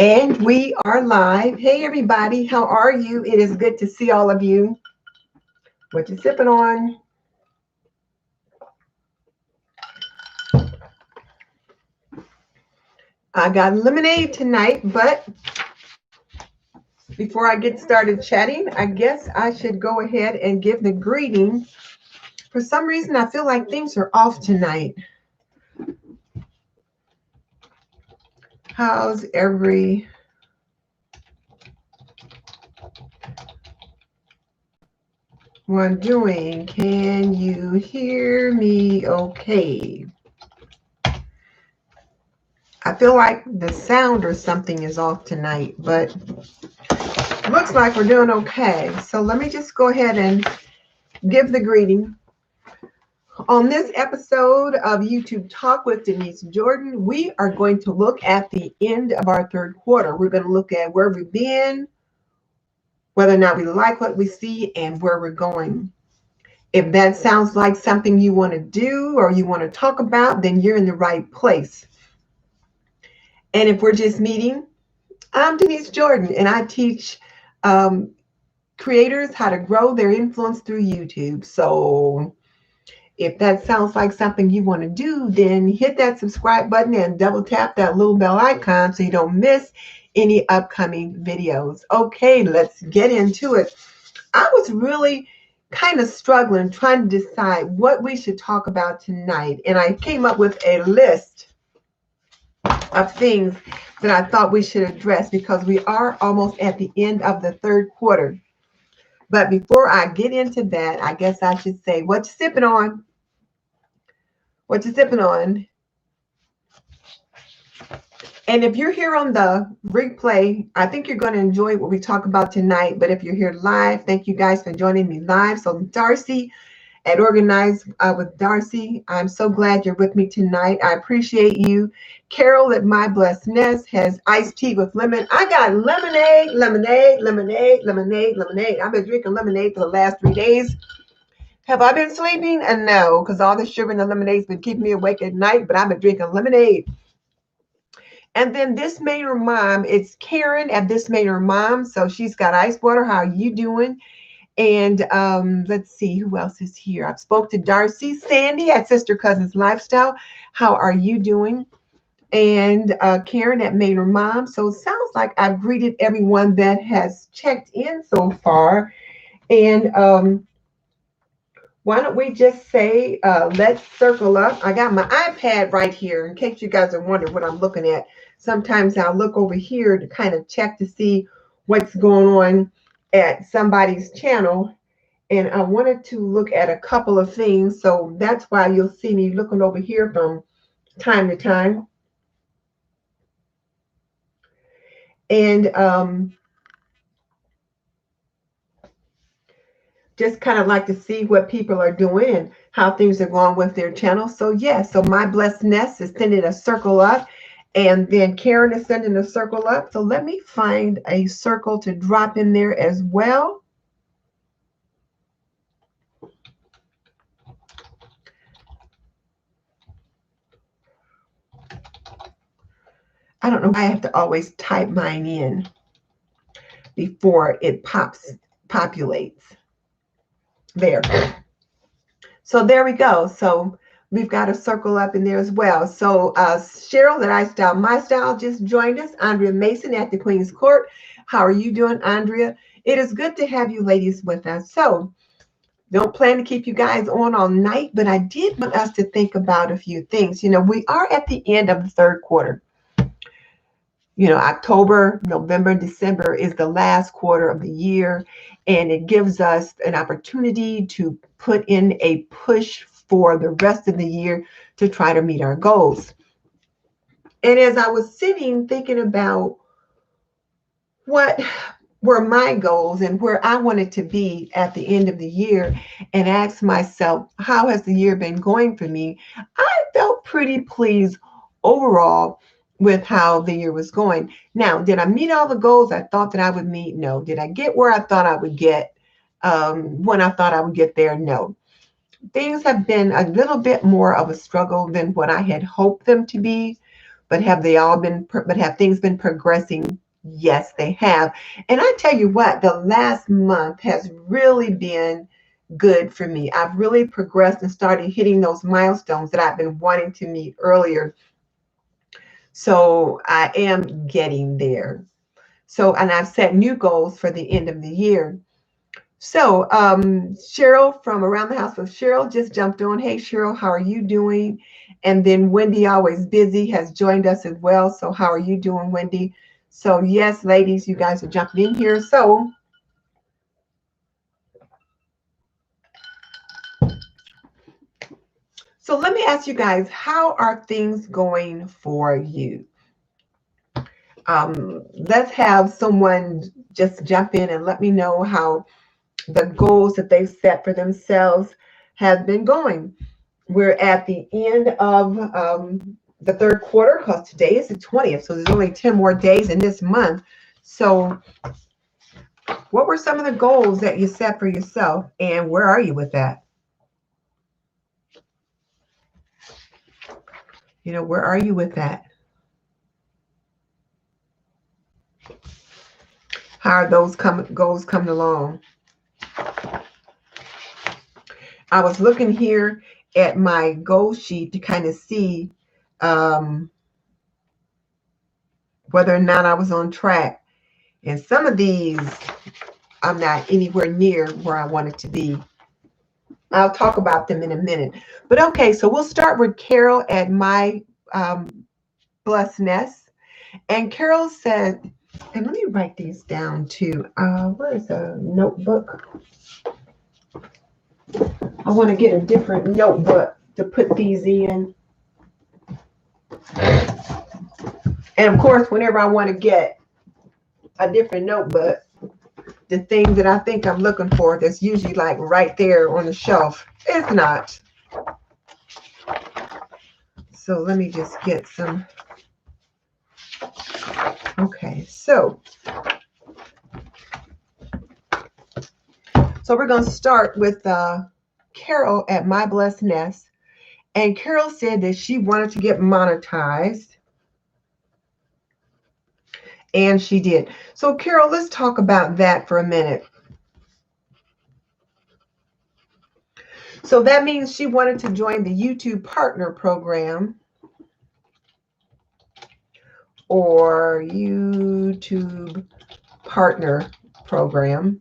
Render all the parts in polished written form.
And we are live. Hey, everybody. How are you? It is good to see all of you. What you sipping on? I got lemonade tonight, but before I get started chatting, I guess I should go ahead and give the greeting. For some reason, I feel like things are off tonight. How's everyone doing? Can you hear me okay? I feel like the sound or something is off tonight, but looks like we're doing okay. So let me just go ahead and give the greeting. On this episode of YouTube Talk with Denise Jordan, we are going to look at the end of our third quarter. We're going to look at where we've been, whether or not we like what we see, and where we're going. If that sounds like something you want to do or you want to talk about, then you're in the right place. And if we're just meeting, I'm Denise Jordan, and I teach creators how to grow their influence through YouTube. So if that sounds like something you want to do, then hit that subscribe button and double tap that little bell icon so you don't miss any upcoming videos. Okay, let's get into it. I was really kind of struggling trying to decide what we should talk about tonight, and I came up with a list of things that I thought we should address because we are almost at the end of the third quarter. But before I get into that, I guess I should say, what you sipping on? What you sipping on? And if you're here on the replay, I think you're going to enjoy what we talk about tonight. But if you're here live, thank you guys for joining me live. So Darcy at Organize with Darcy, I'm so glad you're with me tonight. I appreciate you. Carol at My Blessed Nest has iced tea with lemon. I got lemonade, lemonade, lemonade, lemonade, lemonade. I've been drinking lemonade for the last 3 days. Have I been sleeping? And no, because all the sugar in the lemonade's been keeping me awake at night, but I've been drinking lemonade. And then This Made Her Mom, it's Karen at This Made Her Mom. So she's got ice water. How are you doing? And let's see, who else is here? I've spoke to Darcy. Sandy at Sister Cousins Lifestyle. How are you doing? And Karen at Made Her Mom. So it sounds like I've greeted everyone that has checked in so far. And why don't we just say, let's circle up. I got my iPad right here in case you guys are wondering what I'm looking at. Sometimes I'll look over here to kind of check to see what's going on at somebody's channel. And I wanted to look at a couple of things. So that's why you'll see me looking over here from time to time. And just kind of like to see what people are doing and how things are going with their channel. So yeah, so My Blessed Nest is sending a circle up, and then Karen is sending a circle up. So let me find a circle to drop in there as well. I don't know why I have to always type mine in before it populates. There. So there we go. So we've got a circle up in there as well. So Cheryl at I Style My Style just joined us. Andrea Mason at the Queen's Court. How are you doing, Andrea? It is good to have you ladies with us. So don't plan to keep you guys on all night, but I did want us to think about a few things. You know, we are at the end of the third quarter. You know, October, November, December is the last quarter of the year, and it gives us an opportunity to put in a push for the rest of the year to try to meet our goals. And as I was sitting thinking about what were my goals and where I wanted to be at the end of the year, and asked myself, how has the year been going for me? I felt pretty pleased overall with how the year was going. Now, did I meet all the goals I thought that I would meet? No. Did I get where I thought I would get when I thought I would get there? No. Things have been a little bit more of a struggle than what I had hoped them to be. But have things been progressing? Yes, they have. And I tell you what, the last month has really been good for me. I've really progressed and started hitting those milestones that I've been wanting to meet earlier. So I am getting there. So, and I've set new goals for the end of the year. So, Cheryl from Around the House with Cheryl just jumped on. Hey, Cheryl, how are you doing? And then Wendy, always busy, has joined us as well. So, how are you doing, Wendy? So, yes, ladies, you guys are jumping in here. So, let me ask you guys, how are things going for you? Let's have someone just jump in and let me know how the goals that they've set for themselves have been going. We're at the end of the third quarter because today is the 20th, so there's only 10 more days in this month. So what were some of the goals that you set for yourself, and where are you with that? You know, where are you with that? How are those goals coming along? I was looking here at my goal sheet to kind of see whether or not I was on track. And some of these, I'm not anywhere near where I wanted to be. I'll talk about them in a minute. But okay, so we'll start with Carol at My Blessedness. And Carol said, and let me write these down too. Where is a notebook? I want to get a different notebook to put these in. And of course, whenever I want to get a different notebook, the thing that I think I'm looking for that's usually like right there on the shelf, it's not. So let me just get some. Okay, so we're going to start with Carol at My Blessed Nest. And Carol said that she wanted to get monetized. And she did. So Carol, let's talk about that for a minute. So that means she wanted to join the YouTube Partner Program or YouTube Partner Program.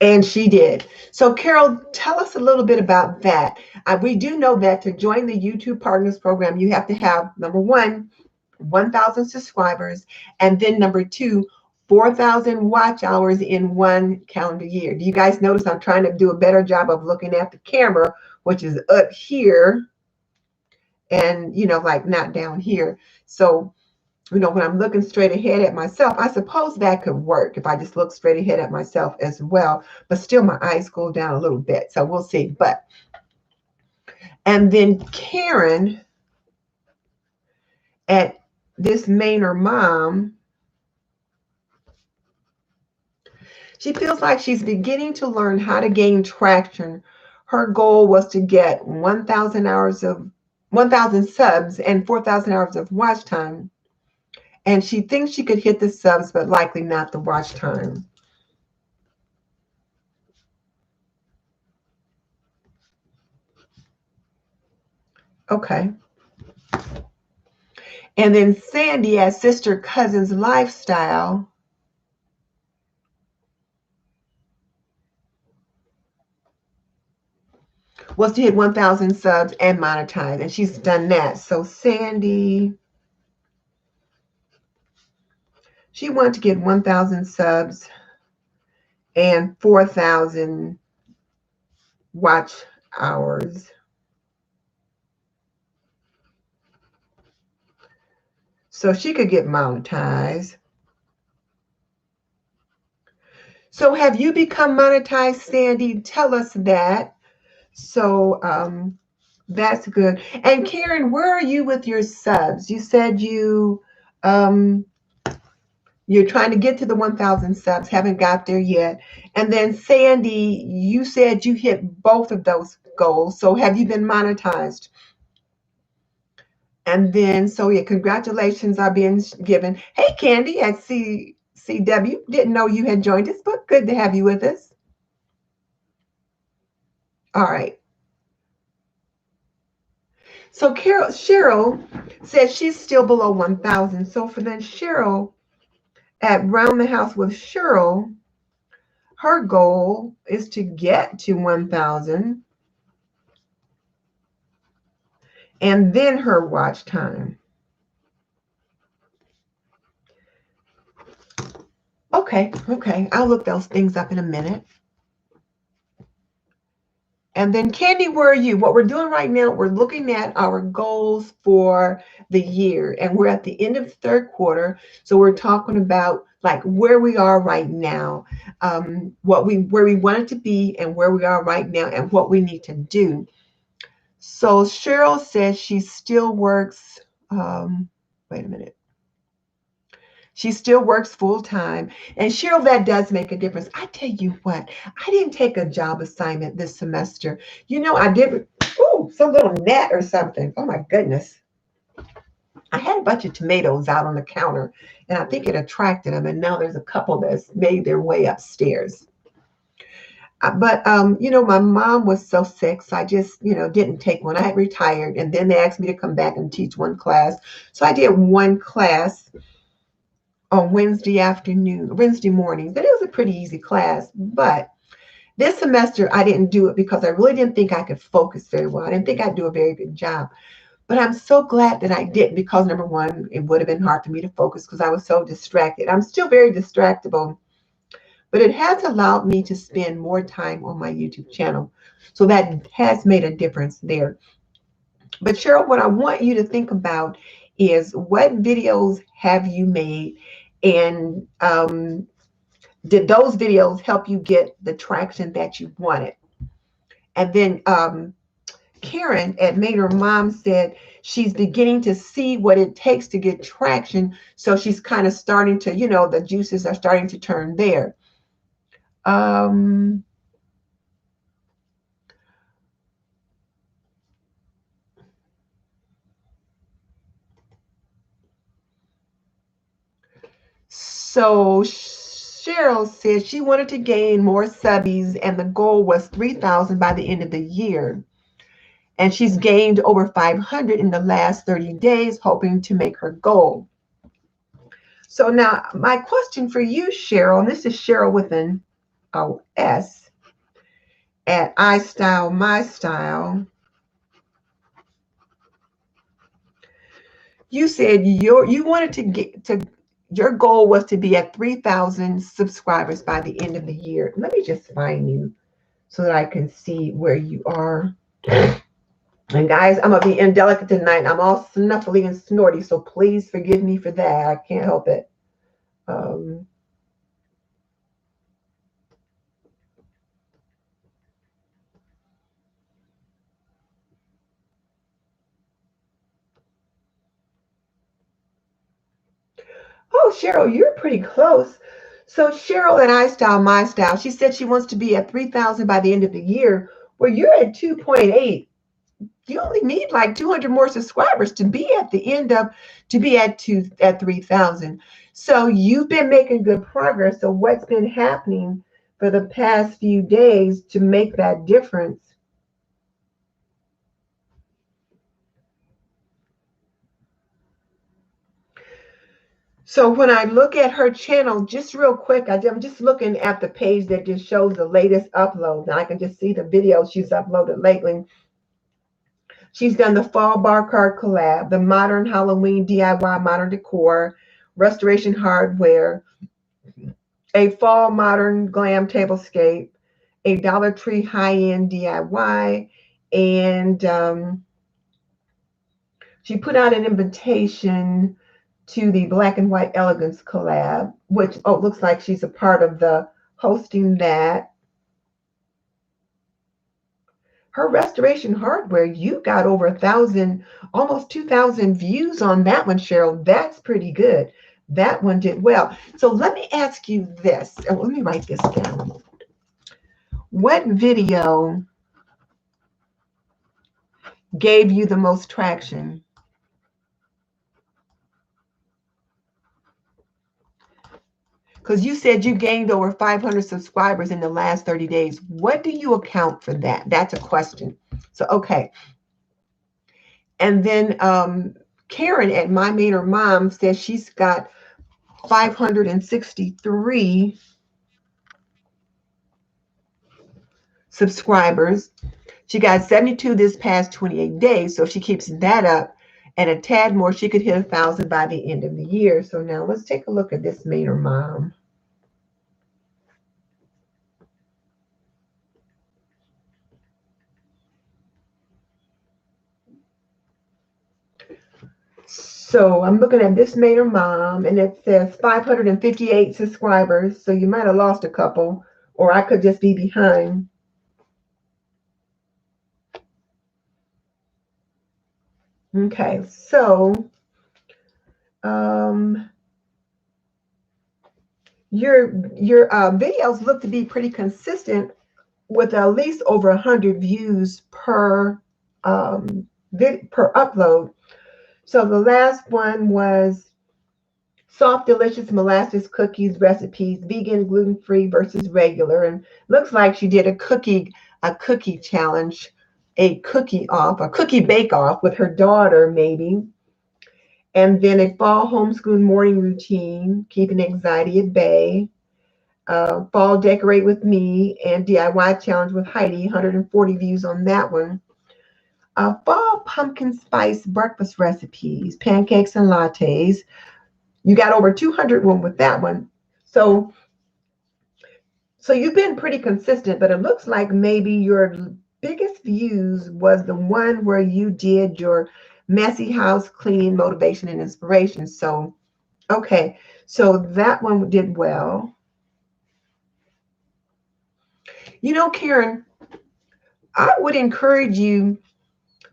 And she did. So Carol, tell us a little bit about that. We do know that to join the YouTube Partners Program, you have to have, number one, 1,000 subscribers, and then number two, 4,000 watch hours in one calendar year. Do you guys notice I'm trying to do a better job of looking at the camera, which is up here and, you know, like not down here. So, you know, when I'm looking straight ahead at myself, I suppose that could work if I just look straight ahead at myself as well. But still, my eyes go down a little bit. So we'll see. And then Karen at This Mainer Mom, she feels like she's beginning to learn how to gain traction. Her goal was to get 1,000 subs and 4,000 hours of watch time. And she thinks she could hit the subs, but likely not the watch time. Okay. And then Sandy at Sister Cousin's Lifestyle. Was to hit 1,000 subs and monetize. And she's done that. So Sandy, she wanted to get 1,000 subs and 4,000 watch hours. So she could get monetized. So have you become monetized, Sandy? Tell us that. So that's good. And Karen, where are you with your subs? You said you're trying to get to the 1,000 subs, haven't got there yet. And then Sandy, you said you hit both of those goals. So have you been monetized? And then, so yeah, congratulations are being given. Hey, Candy at CW. Didn't know you had joined us, but good to have you with us. All right. So Cheryl says she's still below 1,000. So for then Cheryl at Round the House with Cheryl, her goal is to get to 1,000 and then her watch time. Okay. I'll look those things up in a minute. And then Candy, where are you? What we're doing right now, we're looking at our goals for the year, and we're at the end of the third quarter. So we're talking about like where we are right now, where we wanted to be and where we are right now and what we need to do. So Cheryl says she still works, wait a minute. She still works full time. And Cheryl, that does make a difference. I tell you what, I didn't take a job assignment this semester. You know, I did, some little net or something. Oh my goodness. I had a bunch of tomatoes out on the counter and I think it attracted them. And now there's a couple that's made their way upstairs. But you know, my mom was so sick, so I just, you know, didn't take one. I had retired and then they asked me to come back and teach one class. So I did one class on Wednesday mornings. And it was a pretty easy class. But this semester, I didn't do it because I really didn't think I could focus very well. I didn't think I'd do a very good job. But I'm so glad that I didn't because, number one, it would have been hard for me to focus because I was so distracted. I'm still very distractible, but it has allowed me to spend more time on my YouTube channel. So that has made a difference there. But Cheryl, what I want you to think about is what videos have you made, and did those videos help you get the traction that you wanted? And then Karen at Made Her Mom said she's beginning to see what it takes to get traction. So she's kind of starting to, you know, the juices are starting to turn there. So Cheryl said she wanted to gain more subbies and the goal was 3,000 by the end of the year. And she's gained over 500 in the last 30 days, hoping to make her goal. So now my question for you, Cheryl, and this is Cheryl with an S at MyStyle. You said you wanted to get to, your goal was to be at 3,000 subscribers by the end of the year. Let me just find you so that I can see where you are. And guys, I'm going to be indelicate tonight. I'm all snuffly and snorty, so please forgive me for that. I can't help it. Oh, Cheryl, you're pretty close. So Cheryl and MyStyle, she said she wants to be at 3,000 by the end of the year. Well, you're at 2.8. You only need like 200 more subscribers to be at the end of, to be at 3,000. So you've been making good progress. So what's been happening for the past few days to make that difference? So when I look at her channel, just real quick, I'm just looking at the page that just shows the latest uploads. And I can just see the videos she's uploaded lately. She's done the fall bar card collab, the modern Halloween DIY modern decor, restoration hardware, a fall modern glam tablescape, a Dollar Tree high-end DIY, and she put out an invitation to the Black and White Elegance collab, which looks like she's a part of the hosting that. Her restoration hardware, you got over 1,000, almost 2,000 views on that one, Cheryl. That's pretty good. That one did well. So let me ask you this. Let me write this down. What video gave you the most traction? because you said you gained over 500 subscribers in the last 30 days. What do you account for that? That's a question. So, okay. And then Karen at My Made Her Mom says she's got 563 subscribers. She got 72 this past 28 days. So if she keeps that up and a tad more, she could hit 1,000 by the end of the year. So now let's take a look at this Made Her Mom. So I'm looking at this Made Her Mom, and it says 558 subscribers. So you might have lost a couple, or I could just be behind. Okay, so your videos look to be pretty consistent with at least over 100 views per per upload. So the last one was soft, delicious molasses cookies recipes, vegan, gluten-free versus regular, and looks like she did a cookie challenge, a cookie bake off with her daughter maybe. And then a fall homeschool morning routine, keeping anxiety at bay. Fall decorate with me and DIY challenge with Heidi, 140 views on that one. Fall pumpkin spice breakfast recipes, pancakes and lattes. You got over 200 one with that one. So you've been pretty consistent, but it looks like maybe your biggest views was the one where you did your messy house cleaning motivation and inspiration. So, okay, so that one did well. You know, Karen, I would encourage you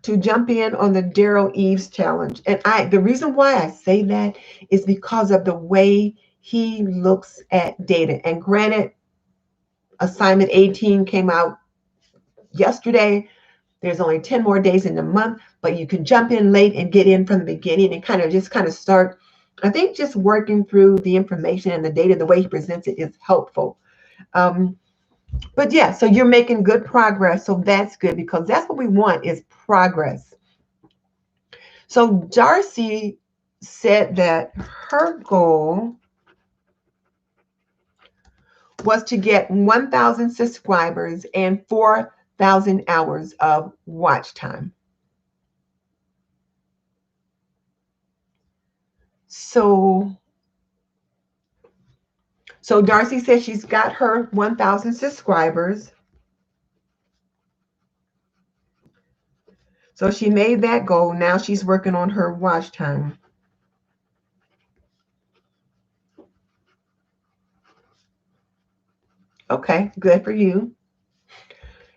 to jump in on the Daryl Eves challenge. And the reason why I say that is because of the way he looks at data. And granted, assignment 18 came out yesterday. There's only 10 more days in the month, but you can jump in late and get in from the beginning and kind of start. I think just working through the information and the data, the way he presents it is helpful. But yeah, so you're making good progress. So that's good because that's what we want is progress. So Darcy said that her goal was to get 1,000 subscribers and 4,000 hours of watch time. So Darcy says she's got her 1,000 subscribers. So she made that goal. Now she's working on her watch time. Okay, good for you.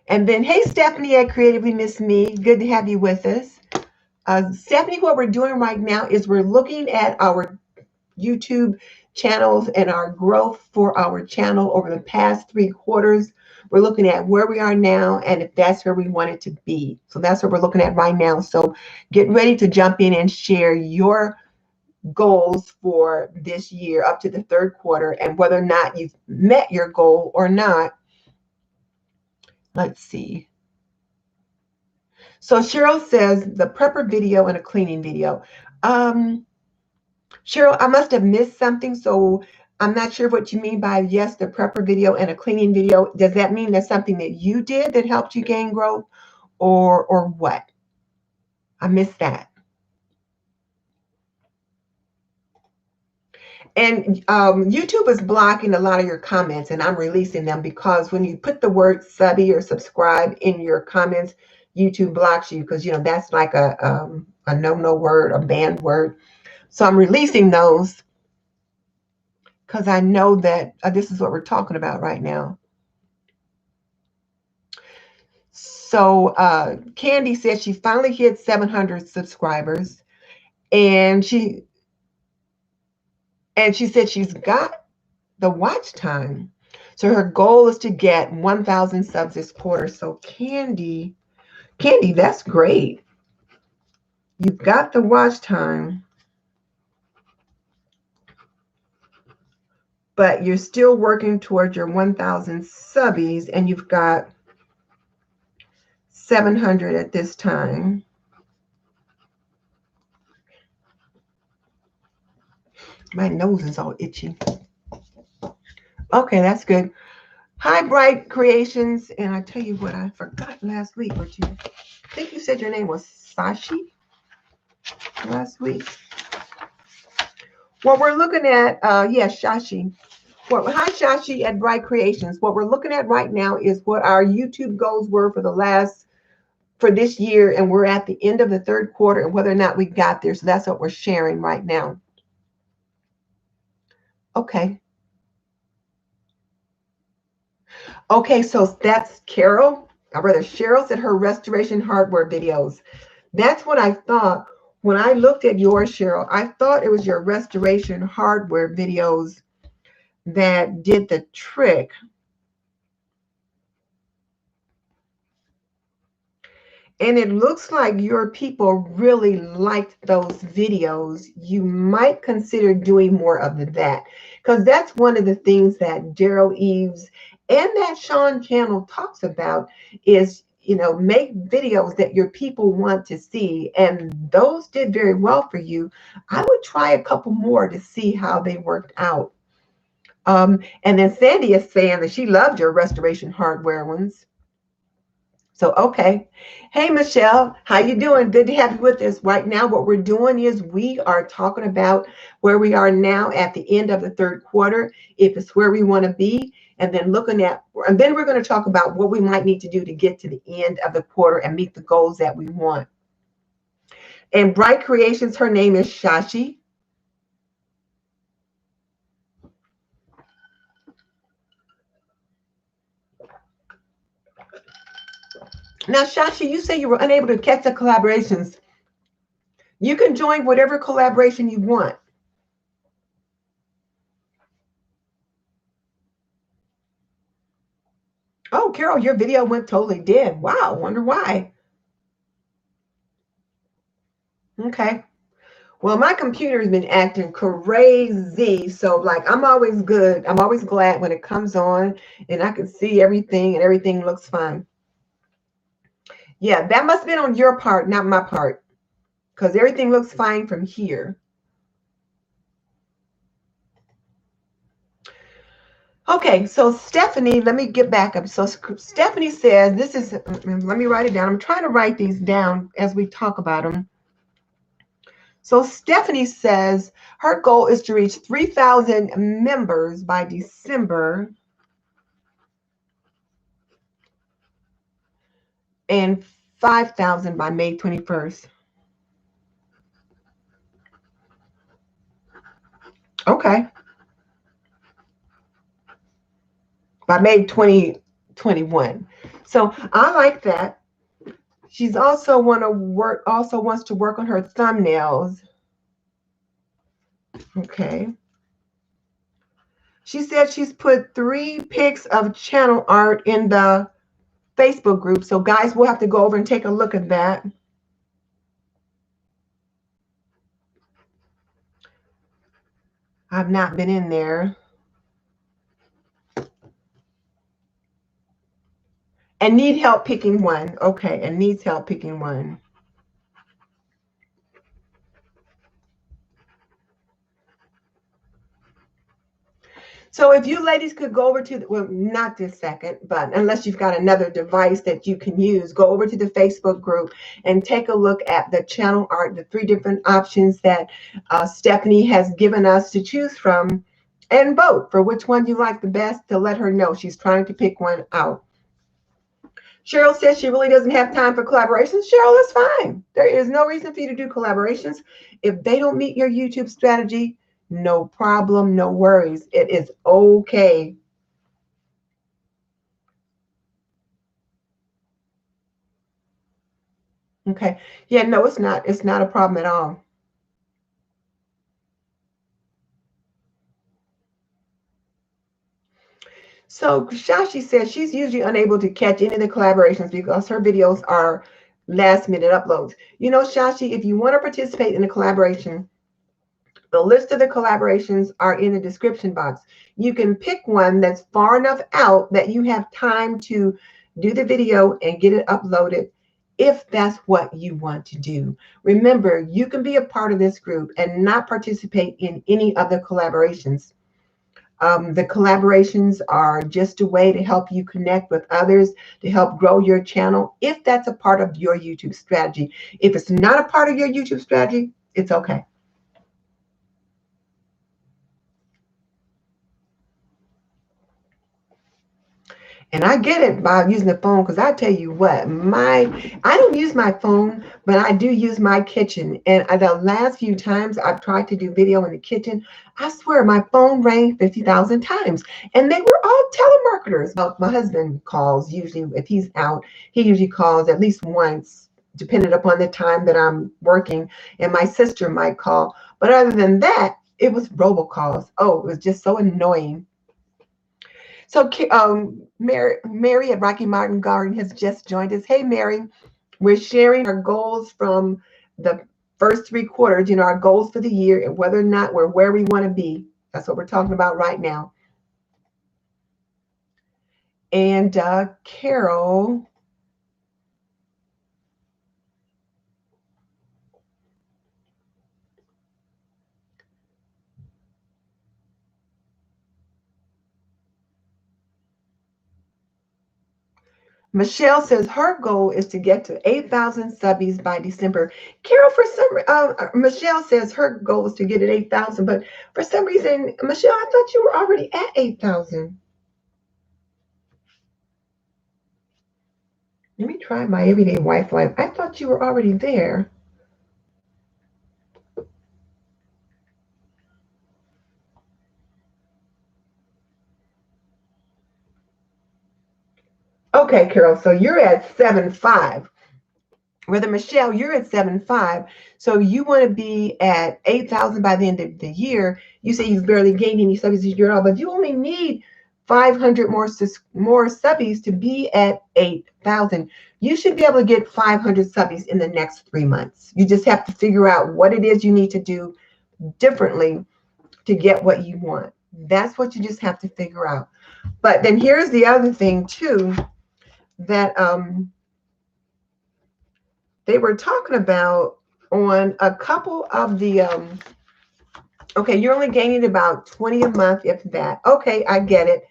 And then, hey, Stepanie at Creatively MsMe. Good to have you with us. Stepanie, what we're doing right now is we're looking at our YouTube channels and our growth for our channel over the past 3 quarters. We're looking at where we are now and if that's where we want it to be. So that's what we're looking at right now. So get ready to jump in and share your goals for this year up to the 3rd quarter and whether or not you've met your goal or not. Let's see. So Cheryl says the prepper video and a cleaning video. Cheryl, I must have missed something. So I'm not sure what you mean by yes, the prepper video and a cleaning video. Does that mean that's something that you did that helped you gain growth or what? I missed that. And YouTube is blocking a lot of your comments and I'm releasing them because when you put the word subby or subscribe in your comments, YouTube blocks you because, you know, that's like a no word, a banned word. So I'm releasing those because I know that this is what we're talking about right now. So Candy said she finally hit 700 subscribers and she said she's got the watch time. So her goal is to get 1,000 subs this quarter. So Candy, that's great. You've got the watch time. but you're still working towards your 1,000 subbies, and you've got 700 at this time. My nose is all itchy. Okay, that's good. Hi, Bright Creations. And I tell you what, I forgot last week. What you? I think you said your name was Sashi last week. What we're looking at, yes, Shashi. Hi, Shashi at Bright Creations. What we're looking at right now is what our YouTube goals were for this year, and we're at the end of the third quarter, and whether or not we got there. So that's what we're sharing right now. Okay. Okay, so that's Carol. Or rather, Cheryl said her restoration hardware videos. That's what I thought. When I looked at yours, Cheryl, I thought it was your restoration hardware videos that did the trick. And it looks like your people really liked those videos. You might consider doing more of that, because that's one of the things that Daryl Eves and that Sean channel talks about is, make videos that your people want to see. And those did very well for you. I would try a couple more to see how they worked out. And then Sandy is saying that she loved your restoration hardware ones. So, okay. Hey, Michelle, how you doing? Good to have you with us. Right now, what we're doing is we are talking about where we are now at the end of the third quarter, if it's where we want to be, and then and then we're going to talk about what we might need to do to get to the end of the quarter and meet the goals that we want. And Bright Creations, her name is Shashi. Now, Shashi, you say you were unable to catch the collaborations. You can join whatever collaboration you want. Oh, Carol, your video went totally dead. Wow, wonder why. Okay. Well, my computer's been acting crazy. So, like, I'm always good. I'm always glad when it comes on and I can see everything and everything looks fine. Yeah, that must have been on your part, not my part, because everything looks fine from here. Okay, so Stepanie, let me get back up. So Stepanie says, let me write it down. I'm trying to write these down as we talk about them. So Stepanie says her goal is to reach 3,000 members by December and 5,000 by May 21st. Okay. By May 2021. So I like that. She's also wants to work on her thumbnails. Okay. She said she's put 3 pics of channel art in the Facebook group. So guys, we'll have to go over and take a look at that. I've not been in there. And need help picking one. Okay, and needs help picking one. So if you ladies could go over to, well, not this second, but unless you've got another device that you can use, go over to the Facebook group and take a look at the channel art, the 3 different options that Stepanie has given us to choose from, and vote for which one you like the best to let her know. She's trying to pick one out. Cheryl says she really doesn't have time for collaborations. Cheryl, that's fine. There is no reason for you to do collaborations. If they don't meet your YouTube strategy, no problem, no worries. It is okay. Okay. Yeah, no, it's not. It's not a problem at all. So Shashi says she's usually unable to catch any of the collaborations because her videos are last minute uploads. You know, Shashi, if you want to participate in a collaboration, The list of the collaborations are in the description box. You can pick one that's far enough out that you have time to do the video and get it uploaded if that's what you want to do. Remember, you can be a part of this group and not participate in any other collaborations. The collaborations are just a way to help you connect with others, to help grow your channel, if that's a part of your YouTube strategy. If it's not a part of your YouTube strategy, it's okay. And I get it by using the phone, because I tell you what, I don't use my phone, but I do use my kitchen. And the last few times I've tried to do video in the kitchen, I swear my phone rang 50,000 times. And they were all telemarketers. Well, my husband calls usually. If he's out, he usually calls at least once, depending upon the time that I'm working. And my sister might call. But other than that, it was robocalls. Oh, it was just so annoying. So Mary at Rocky Mountain Garden has just joined us. Hey, Mary, we're sharing our goals from the first 3 quarters, our goals for the year and whether or not we're where we want to be. That's what we're talking about right now. And Carol. Michelle says her goal is to get to 8,000 subbies by December. Carol, for Michelle says her goal is to get at 8,000, but for some reason, Michelle, I thought you were already at 8,000. Let me try my everyday Wi-Fi. I thought you were already there. Okay, Carol, so you're at 7.5. Whether Michelle, you're at 7.5. So you want to be at 8,000 by the end of the year. You say you've barely gained any subbies this year at all, but you only need 500 more subbies to be at 8,000. You should be able to get 500 subbies in the next 3 months. You just have to figure out what it is you need to do differently to get what you want. That's what you just have to figure out. But then here's the other thing too, that they were talking about on a couple of the okay, you're only gaining about 20 a month, if that. Okay, I get it.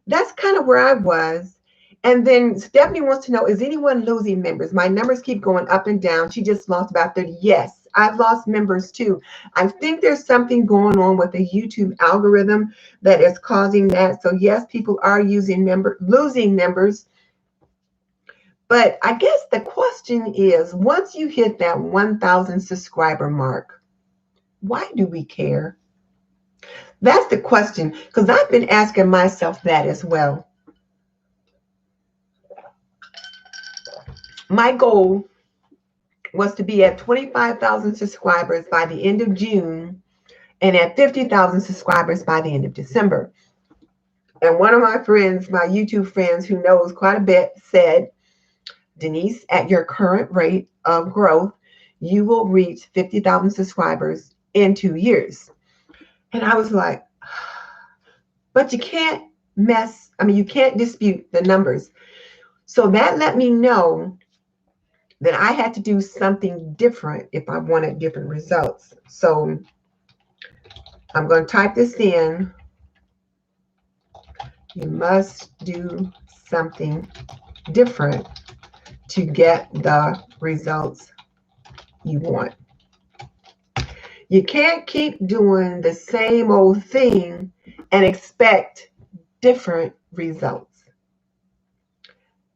That's kind of where I was. And then Stephanie wants to know, is anyone losing members? My numbers keep going up and down. She just lost about 30. Yes, I've lost members too. I think there's something going on with the YouTube algorithm that is causing that. So yes, people are losing members. But I guess the question is, once you hit that 1,000 subscriber mark, why do we care? That's the question, because I've been asking myself that as well. My goal was to be at 25,000 subscribers by the end of June and at 50,000 subscribers by the end of December. And one of my friends, my YouTube friends who knows quite a bit, said, Denise, at your current rate of growth, you will reach 50,000 subscribers in 2 years. And I was like, but you can't you can't dispute the numbers. So that let me know that I had to do something different if I wanted different results. So I'm going to type this in. You must do something different to get the results you want. You can't keep doing the same old thing and expect different results.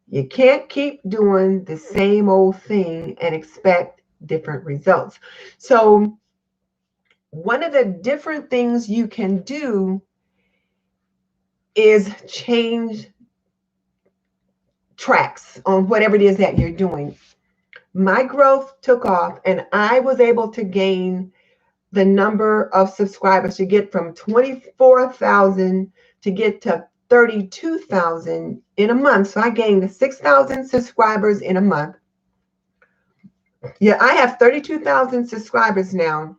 You can't keep doing the same old thing and expect different results. So one of the different things you can do is change tracks on whatever it is that you're doing. My growth took off and I was able to gain the number of subscribers to get from 24,000 to get to 32,000 in a month. So I gained 6,000 subscribers in a month. Yeah, I have 32,000 subscribers now.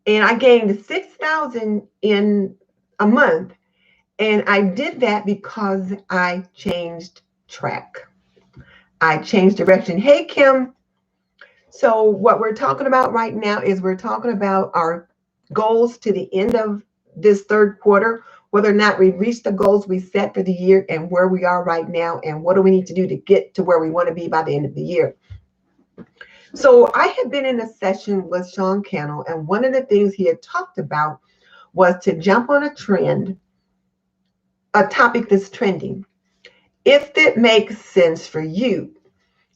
And I gained 6,000 in a month. And I did that because I changed track. I changed direction. Hey, Kim. So what we're talking about right now is we're talking about our goals to the end of this third quarter, whether or not we reach the goals we set for the year and where we are right now, and what do we need to do to get to where we want to be by the end of the year. So I had been in a session with Sean Cannell, and one of the things he had talked about was to jump on a trend, a topic that's trending, if it makes sense for you.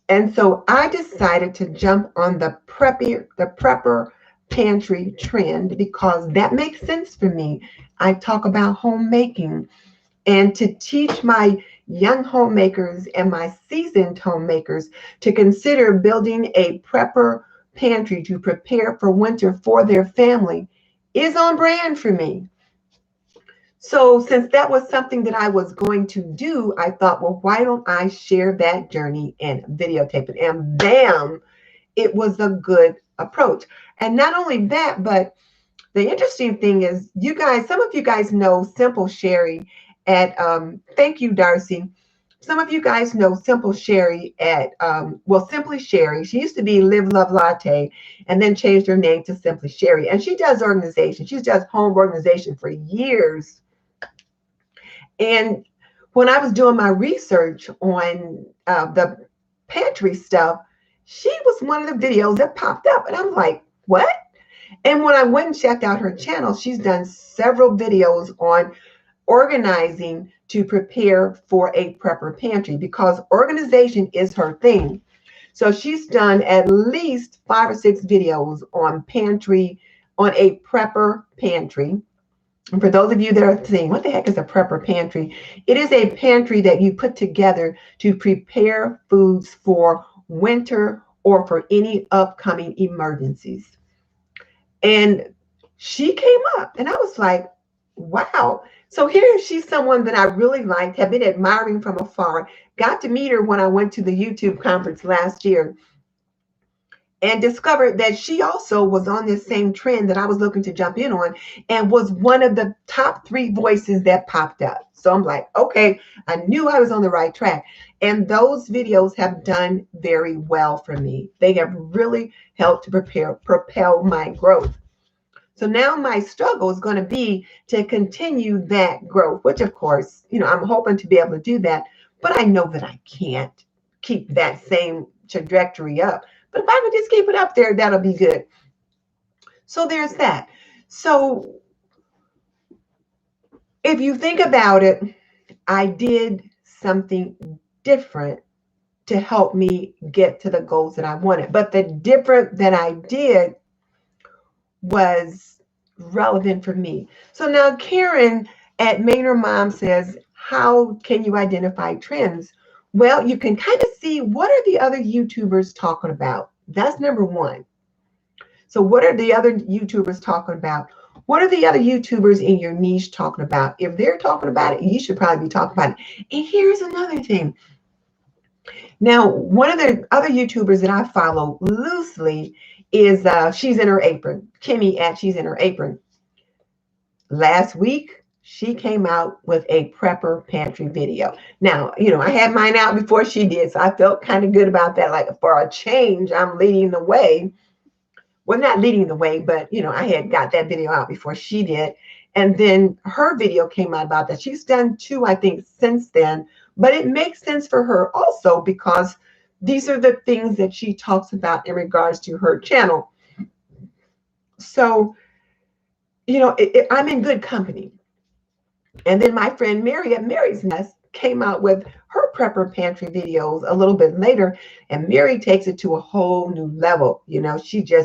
And so I decided to jump on the prepper pantry trend because that makes sense for me. I talk about homemaking, and to teach my young homemakers and my seasoned homemakers to consider building a prepper pantry to prepare for winter for their family is on brand for me. So since that was something that I was going to do, I thought, well, why don't I share that journey and videotape it? And bam, it was a good approach. And not only that, but the interesting thing is, you guys, some of you guys know Simple Sherry at, thank you, Darcy. Some of you guys know Simple Sherry at, well, Simply Sherry. She used to be Live Love Latte and then changed her name to Simply Sherry. And she does organization. She does home organization for years. And when I was doing my research on the pantry stuff, she was one of the videos that popped up. And I'm like, what? And when I went and checked out her channel, she's done several videos on organizing to prepare for a prepper pantry because organization is her thing. So she's done at least 5 or 6 videos on pantry, on a prepper pantry. And for those of you that are saying, what the heck is a prepper pantry? It is a pantry that you put together to prepare foods for winter or for any upcoming emergencies. And she came up and I was like, wow. So here she's someone that I really liked, have been admiring from afar, got to meet her when I went to the YouTube conference last year, and discovered that she also was on this same trend that I was looking to jump in on and was one of the top 3 voices that popped up. So I'm like, okay, I knew I was on the right track. And those videos have done very well for me. They have really helped to propel my growth. So now my struggle is going to be to continue that growth, which of course, I'm hoping to be able to do that, but I know that I can't keep that same trajectory up. But if I could just keep it up there, that'll be good. So there's that. So if you think about it, I did something different to help me get to the goals that I wanted. But the different that I did was relevant for me. So now Karen at Maynard Mom says, how can you identify trends? Well, you can kind of see what are the other YouTubers talking about. That's number one. So what are the other YouTubers talking about? What are the other YouTubers in your niche talking about? If they're talking about it, you should probably be talking about it. And here's another thing. Now, one of the other YouTubers that I follow loosely is She's in Her Apron. Kimmy at She's in Her Apron. Last week, she came out with a prepper pantry video. Now, I had mine out before she did, so I felt kind of good about that. Like, for a change, I'm leading the way. Well, not leading the way, but, I had got that video out before she did. And then her video came out about that. She's done 2, I think, since then. But it makes sense for her also because these are the things that she talks about in regards to her channel. So, I'm in good company. And then my friend Mary at Mary's Nest came out with her prepper pantry videos a little bit later, and Mary takes it to a whole new level.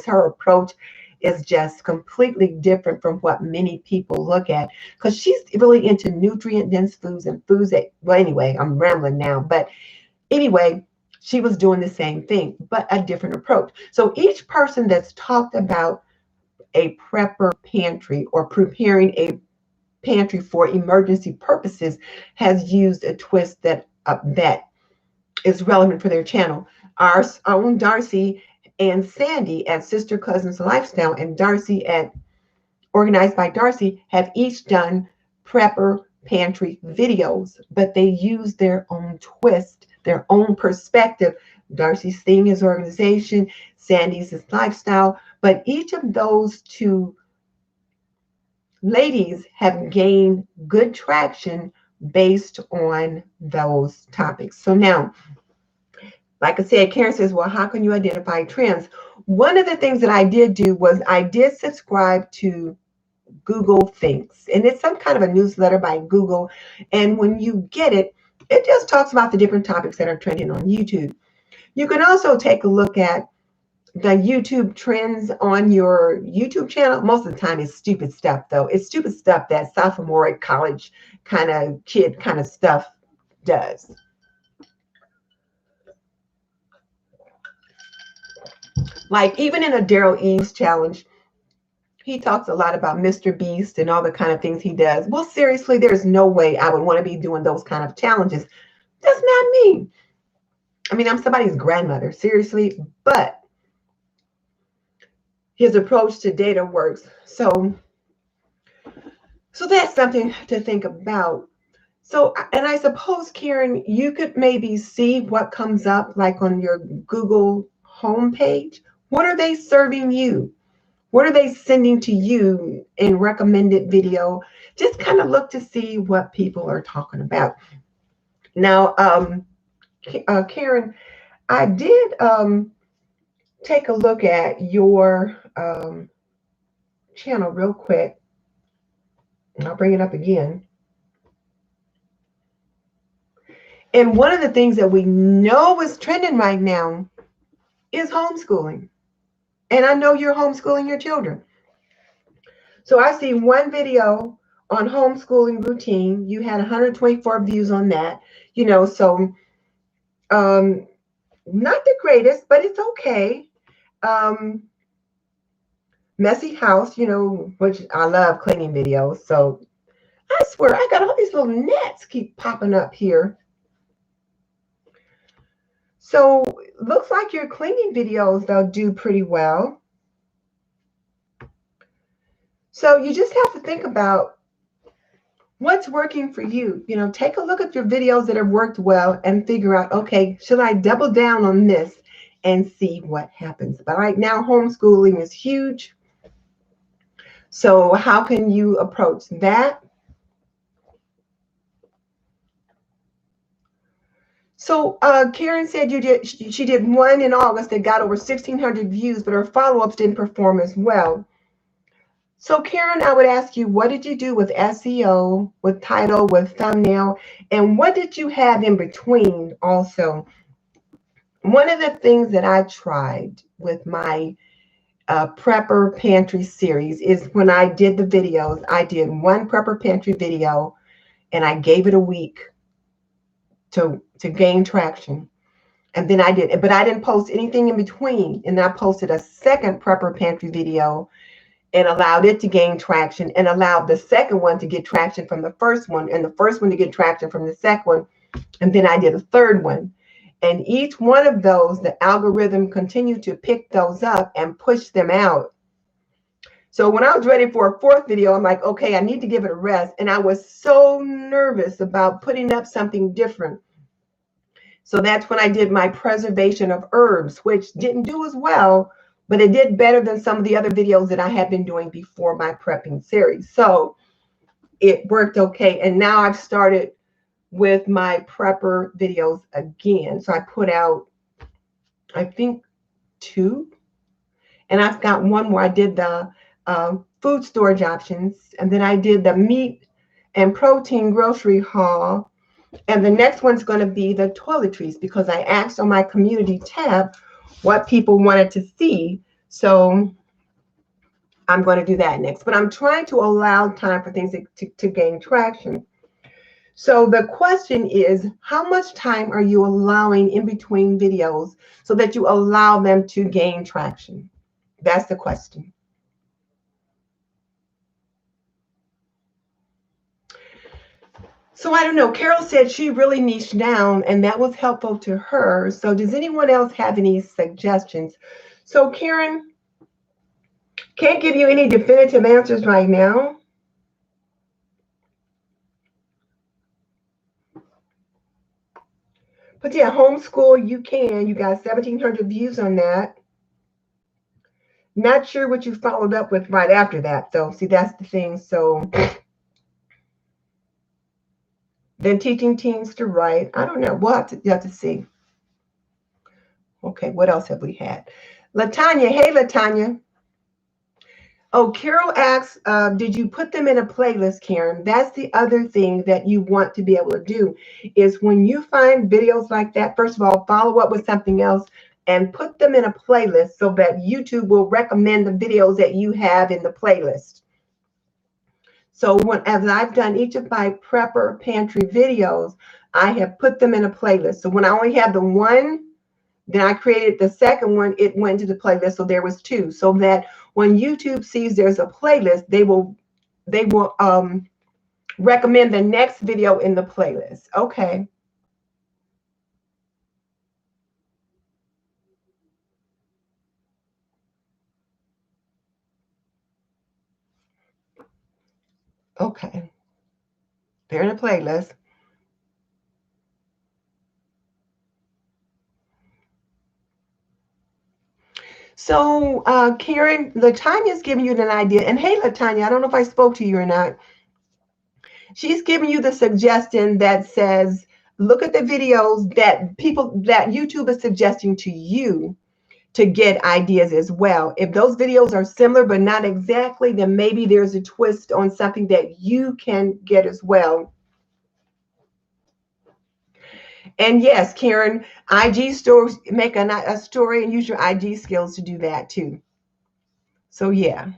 Her approach is just completely different from what many people look at, because she's really into nutrient dense foods and foods that, well, anyway, I'm rambling now, but anyway, she was doing the same thing, but a different approach. So each person that's talked about a prepper pantry or preparing a pantry for emergency purposes has used a twist that is relevant for their channel. Our own Darcy and Sandy at Sister Cousins Lifestyle, and Darcy at organized by Darcy, have each done prepper pantry videos, but they use their own twist, their own perspective. Darcy's thing is organization, Sandy's is lifestyle, but each of those two ladies have gained good traction based on those topics. So now, like I said, Karen says, well, how can you identify trends? One of the things that I did do was I did subscribe to Google Thinks, and it's some kind of a newsletter by Google. And when you get it, it just talks about the different topics that are trending on YouTube. You can also take a look at the YouTube trends on your YouTube channel. Most of the time it's stupid stuff, though. It's stupid stuff that sophomore college kind of kid kind of stuff does. Like even in a Daryl Eves challenge, he talks a lot about Mr. Beast and all the kind of things he does. Well, seriously, there's no way I would want to be doing those kind of challenges. That's not me. I mean, I'm somebody's grandmother, seriously, but his approach to data works. So that's something to think about. So, and I suppose, Karen, you could maybe see what comes up like on your Google homepage. What are they serving you? What are they sending to you in recommended video? Just kind of look to see what people are talking about. Now, Karen, I did take a look at your channel real quick. And I'll bring it up again. And one of the things that we know is trending right now is homeschooling. And I know you're homeschooling your children. So I see one video on homeschooling routine. You had 124 views on that. You know, so not the greatest, but it's okay. Messy house, you know, which I love cleaning videos. So I swear I got all these little nets keep popping up here. So looks like your cleaning videos, they'll do pretty well. So you just have to think about what's working for you. You know, take a look at your videos that have worked well and figure out, okay, should I double down on this and see what happens? But right now, homeschooling is huge. So how can you approach that? So Karen said she did one in August that got over 1,600 views, but her follow-ups didn't perform as well. So Karen, I would ask you, what did you do with SEO, with title, with thumbnail, and what did you have in between also? One of the things that I tried with my prepper pantry series is when I did the videos, I did one prepper pantry video and I gave it a week to gain traction. And then I did, but I didn't post anything in between. And I posted a second prepper pantry video and allowed it to gain traction and allowed the second one to get traction from the first one and the first one to get traction from the second one. And then I did a third one. And each one of those, the algorithm continued to pick those up and push them out. So when I was ready for a fourth video, I'm like, okay, I need to give it a rest. And I was so nervous about putting up something different. So that's when I did my preservation of herbs, which didn't do as well, but it did better than some of the other videos that I had been doing before my prepping series. So it worked okay. And now I've started with my prepper videos again. So I put out, I think, 2. And I've got one more. I did the food storage options. And then I did the meat and protein grocery haul. And the next one's going to be the toiletries, because I asked on my community tab what people wanted to see. So I'm going to do that next. But I'm trying to allow time for things to gain traction. So the question is, how much time are you allowing in between videos so that you allow them to gain traction? That's the question. So I don't know. Carol said she really niched down and that was helpful to her. So does anyone else have any suggestions? So Karen, Can't give you any definitive answers right now. But yeah, homeschool, you can. You got 1,700 views on that. Not sure what you followed up with right after that, though. See, that's the thing. So then teaching teens to write. I don't know. You have to see. Okay, what else have we had? Latanya. Hey, Latanya. Oh, Carol asks, did you put them in a playlist, Karen? That's the other thing that you want to be able to do is when you find videos like that, first of all, follow up with something else and put them in a playlist so that YouTube will recommend the videos that you have in the playlist. So as I've done each of my prepper pantry videos, I have put them in a playlist. So when I only have the one, then I created the second one, it went to the playlist. So there was two. So that when YouTube sees there's a playlist, they will recommend the next video in the playlist. Okay. Okay. They're in a playlist. So Karen, Latanya's giving you an idea. And hey, Latanya, I don't know if I spoke to you or not. She's giving you the suggestion that says, look at the videos that YouTube is suggesting to you to get ideas as well. If those videos are similar but not exactly, then maybe there's a twist on something that you can get as well. And yes, Karen, IG stores, make a story and use your IG skills to do that too. So yeah.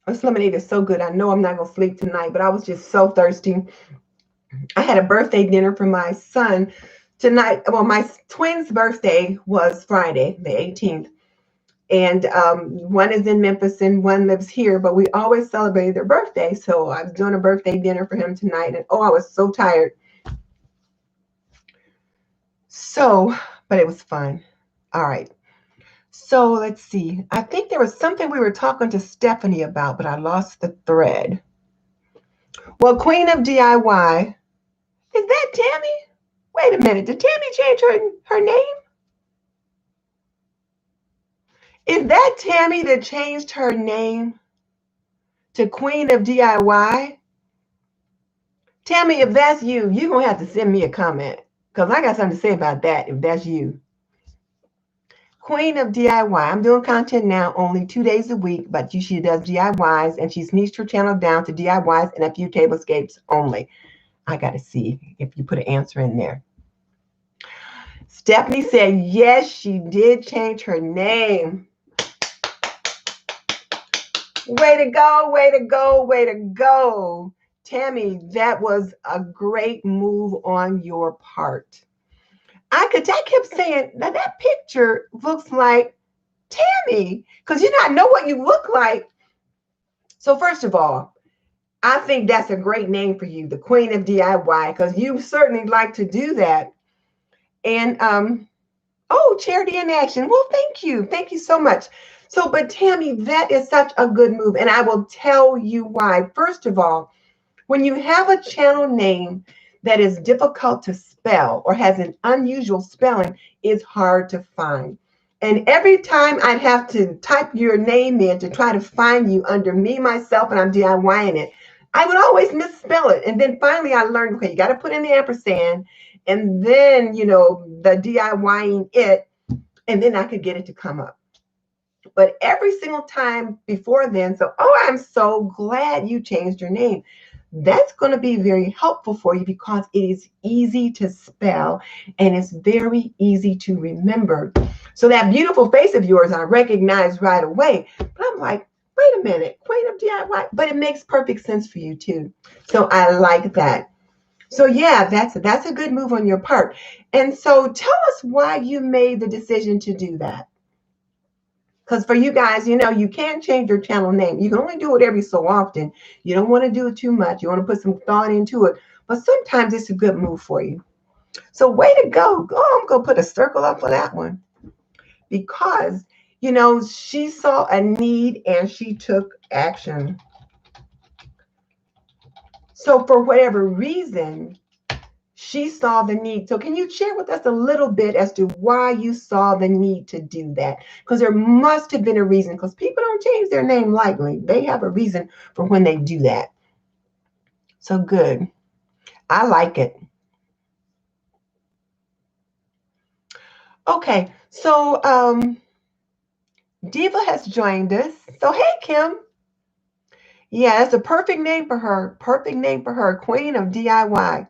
This lemonade is so good. I know I'm not going to sleep tonight, but I was just so thirsty. I had a birthday dinner for my son tonight. Well, my twins' birthday was Friday, the 18th. And one is in Memphis and one lives here, but we always celebrated their birthday. So I was doing a birthday dinner for him tonight. And oh, I was so tired. So, but it was fun. All right. So let's see. I think there was something we were talking to Stepanie about, but I lost the thread. Well, Queen of DIY. Is that Tammy? Wait a minute. Did Tammy change her name? Is that Tammy that changed her name to Queen of DIY? Tammy, if that's you, you're going to have to send me a comment because I got something to say about that if that's you. Queen of DIY. I'm doing content now only 2 days a week, but she does DIYs and she's niched her channel down to DIYs and a few tablescapes only. I got to see if you put an answer in there. Stepanie said, yes, she did change her name. Way to go, way to go, way to go. Tammy, that was a great move on your part. I kept saying, now that picture looks like Tammy, because I know what you look like. So first of all, I think that's a great name for you, the Queen of DIY, because you certainly like to do that. And oh, charity in action. Well, thank you. Thank you so much. So, but Tammy, that is such a good move. And I will tell you why. First of all, when you have a channel name that is difficult to spell or has an unusual spelling, it's hard to find. And every time I'd have to type your name in to try to find you under me, myself, and I'm DIYing it, I would always misspell it. And then finally I learned, okay, you got to put in the ampersand and then, the DIYing it, and then I could get it to come up. But every single time before then, I'm so glad you changed your name. That's going to be very helpful for you because it is easy to spell and it's very easy to remember. So that beautiful face of yours, I recognize right away. But I'm like, wait a minute, Queen of DIY. But it makes perfect sense for you too. So I like that. So yeah, that's a good move on your part. And so tell us why you made the decision to do that. Because for you guys, you can't change your channel name. You can only do it every so often. You don't want to do it too much. You want to put some thought into it. But sometimes it's a good move for you. So way to go. Oh, I'm going to put a circle up for that one. Because, you know, she saw a need and she took action. So for whatever reason, she saw the need. So can you share with us a little bit as to why you saw the need to do that? Because there must have been a reason, because people don't change their name lightly. They have a reason for when they do that. So good. I like it. Okay, so Diva has joined us. So hey, Kim. Yeah, that's a perfect name for her. Perfect name for her, Queen of DIY.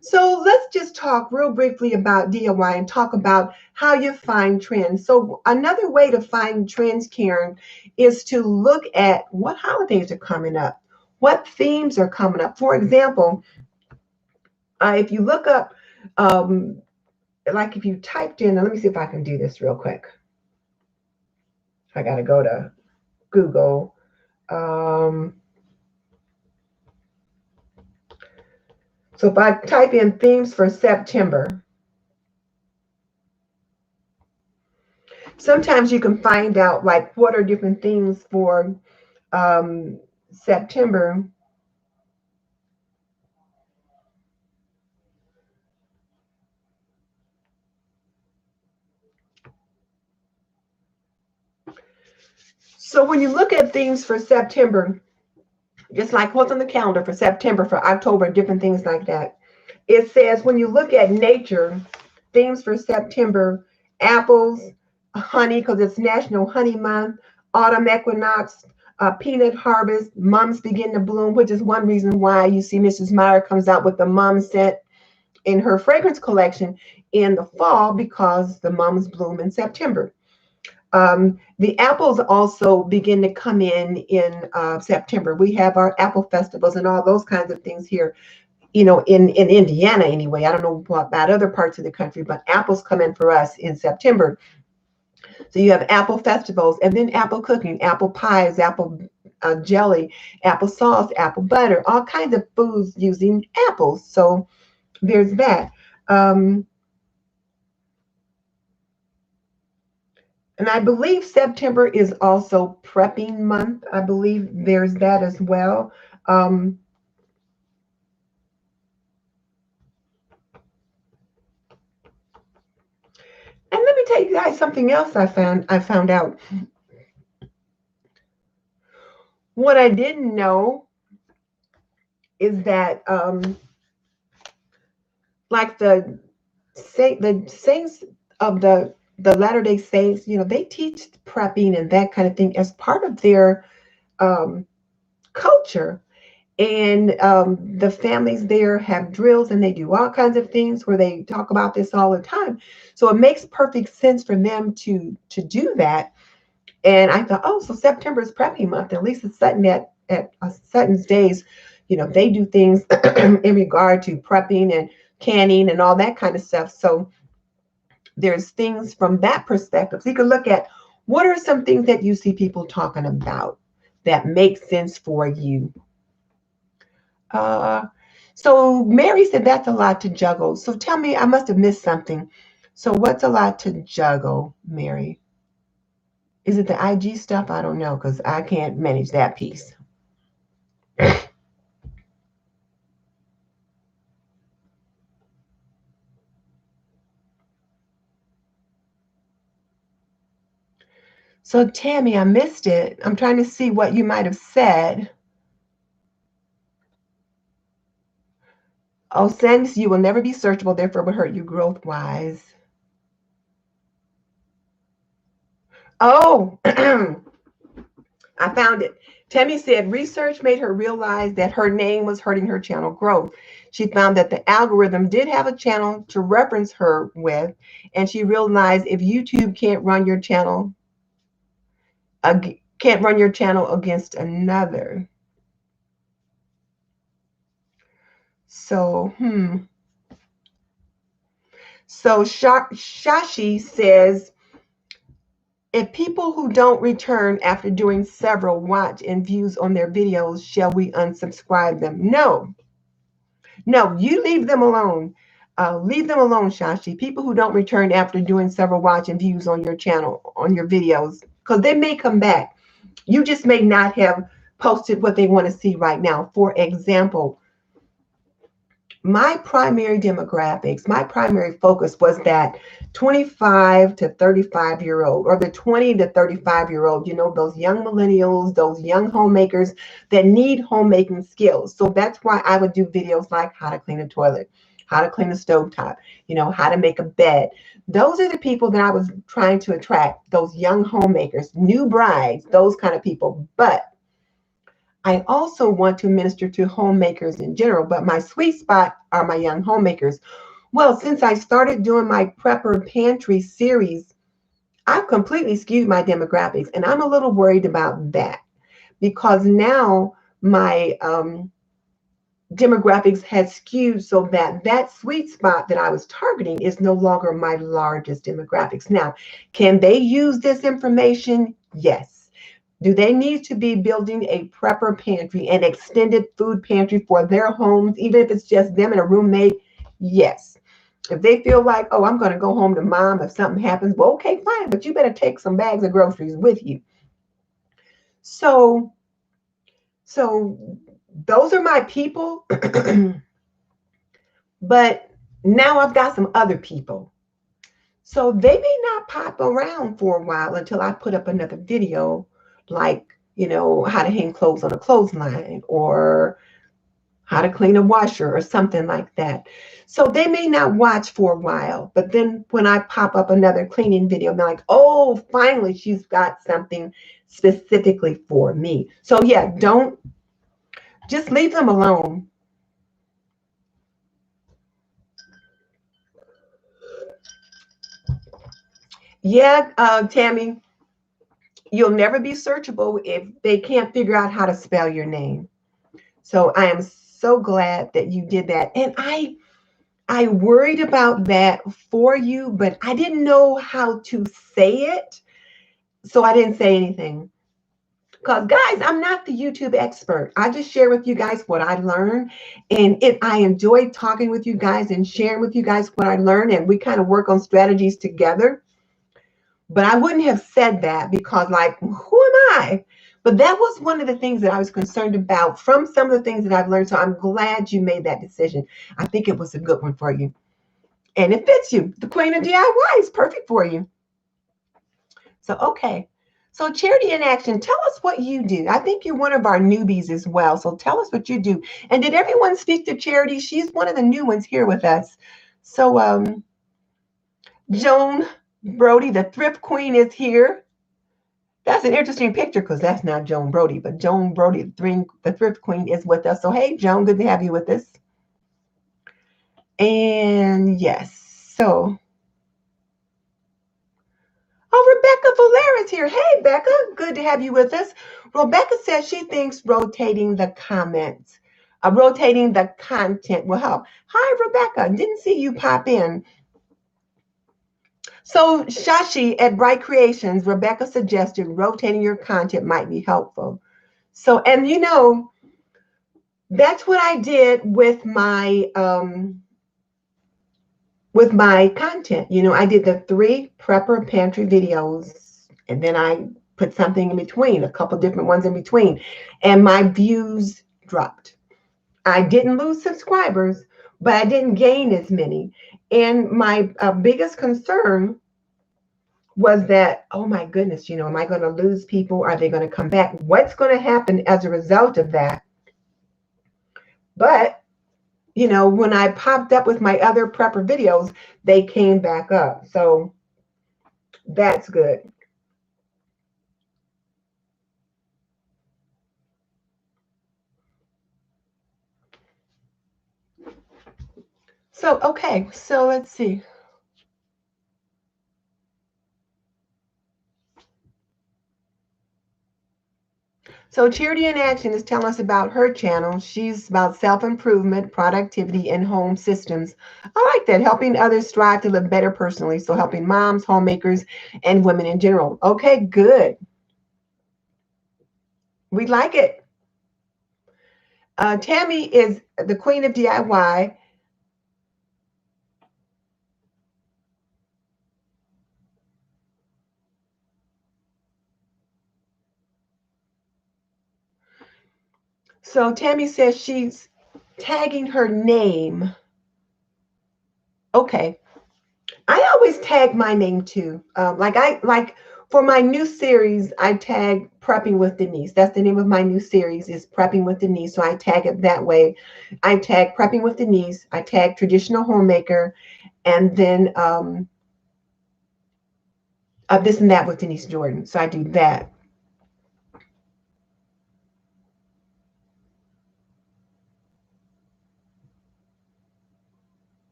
So let's just talk real briefly about DIY and talk about how you find trends. So another way to find trends, Karen, is to look at what holidays are coming up, what themes are coming up. For example, if you look up, like if you typed in, let me see if I can do this real quick. I got to go to Google. So if I type in themes for September, sometimes you can find out like what are different things for September. So when you look at things for September, just like what's on the calendar for September, for October, different things like that, it says when you look at nature, themes for September, apples, honey, because it's National Honey Month, autumn equinox, peanut harvest, mums begin to bloom, which is one reason why you see Mrs. Meyer comes out with the mum scent in her fragrance collection in the fall, because the mums bloom in September. The apples also begin to come in September. We have our apple festivals and all those kinds of things here, you know, in Indiana anyway. I don't know about other parts of the country, but apples come in for us in September. So you have apple festivals, and then apple cooking, apple pies, apple jelly, apple sauce, apple butter, all kinds of foods using apples. So there's that. And I believe September is also prepping month. I believe there's that as well. And let me tell you guys something else I found out. What I didn't know is that like the saints of the Latter-day Saints, you know, they teach prepping and that kind of thing as part of their culture. And the families there have drills and they do all kinds of things where they talk about this all the time. So it makes perfect sense for them to do that. And I thought, oh, so September is prepping month. At least it's Sutton at Sutton's days, you know, they do things in regard to prepping and canning and all that kind of stuff. So there's things from that perspective. So you can look at what are some things that you see people talking about that make sense for you. So Mary said that's a lot to juggle. So tell me, I must have missed something. So what's a lot to juggle, Mary? Is it the IG stuff? I don't know, because I can't manage that piece. So Tammy, I missed it. I'm trying to see what you might have said. Oh, since you will never be searchable, therefore will hurt you growth-wise. Oh, I found it. Tammy said research made her realize that her name was hurting her channel growth. She found that the algorithm did have a channel to reference her with, and she realized if YouTube can't run your channel against another. So, So Shashi says, if people who don't return after doing several watch and views on their videos, shall we unsubscribe them? No, you leave them alone. Leave them alone, Shashi. People who don't return after doing several watch and views on your channel, on your videos, because they may come back. You just may not have posted what they want to see right now. For example, my primary demographics, my primary focus was that 25 to 35-year-old, or the 20 to 35-year-old, you know, those young millennials, those young homemakers that need homemaking skills. So that's why I would do videos like how to clean a toilet, how to clean a stovetop, you know, how to make a bed. Those are the people that I was trying to attract, those young homemakers, new brides, those kind of people. But I also want to minister to homemakers in general, but my sweet spot are my young homemakers. Well, since I started doing my prepper pantry series, I've completely skewed my demographics, and I'm a little worried about that because now my demographics has skewed so that that sweet spot that I was targeting is no longer my largest demographics. Now, can they use this information? Yes. Do they need to be building a prepper pantry, an extended food pantry for their homes, even if it's just them and a roommate? Yes. If they feel like, oh, I'm going to go home to mom if something happens, well, okay, fine, but you better take some bags of groceries with you. So those are my people. But now I've got some other people. So they may not pop around for a while until I put up another video like, you know, how to hang clothes on a clothesline or how to clean a washer or something like that. So they may not watch for a while, but then when I pop up another cleaning video, they're like, oh, finally, she's got something specifically for me. So yeah, don't just leave them alone. Yeah, Tammy, you'll never be searchable if they can't figure out how to spell your name. So I am so glad that you did that. And I worried about that for you, but I didn't know how to say it. So I didn't say anything. Because guys, I'm not the YouTube expert. I just share with you guys what I learned. And I enjoy talking with you guys and sharing with you guys what I learned. And we kind of work on strategies together. But I wouldn't have said that because, like, who am I? But that was one of the things that I was concerned about from some of the things that I've learned. So I'm glad you made that decision. I think it was a good one for you. And it fits you. The Queen of DIY is perfect for you. So, okay. So, Charity in Action, tell us what you do. I think you're one of our newbies as well. So, tell us what you do. And did everyone speak to Charity? She's one of the new ones here with us. So, Joan Brody, the Thrift Queen, is here. That's an interesting picture because that's not Joan Brody, but Joan Brody, the Thrift Queen, is with us. So, hey, Joan, good to have you with us. And yes, so. Oh, Rebecca Valera is here. Hey, Becca, good to have you with us. Rebecca says she thinks rotating the comments, rotating the content will help. Hi, Rebecca. Didn't see you pop in. So, Shashi at Bright Creations, Rebecca suggested rotating your content might be helpful. So, and you know, that's what I did with my content. You know, I did the 3 prepper pantry videos, and then I put something in between, a couple different ones in between, and my views dropped. I didn't lose subscribers, but I didn't gain as many. And my biggest concern was that, oh my goodness, you know, am I going to lose people? Are they going to come back? What's going to happen as a result of that? But you know, when I popped up with my other prepper videos, they came back up. So that's good. So, okay, so let's see. So Charity in Action is telling us about her channel. She's about self-improvement, productivity, and home systems. I like that, helping others strive to live better personally. So helping moms, homemakers, and women in general. Okay, good. We like it. Tammy is the Queen of DIY. So Tammy says she's tagging her name. Okay. I always tag my name too. Like for my new series, I tag Prepping with Denise. That's the name of my new series, is Prepping with Denise. So I tag it that way. I tag Prepping with Denise. I tag Traditional Homemaker, and then This and That with Denise Jordan. So I do that.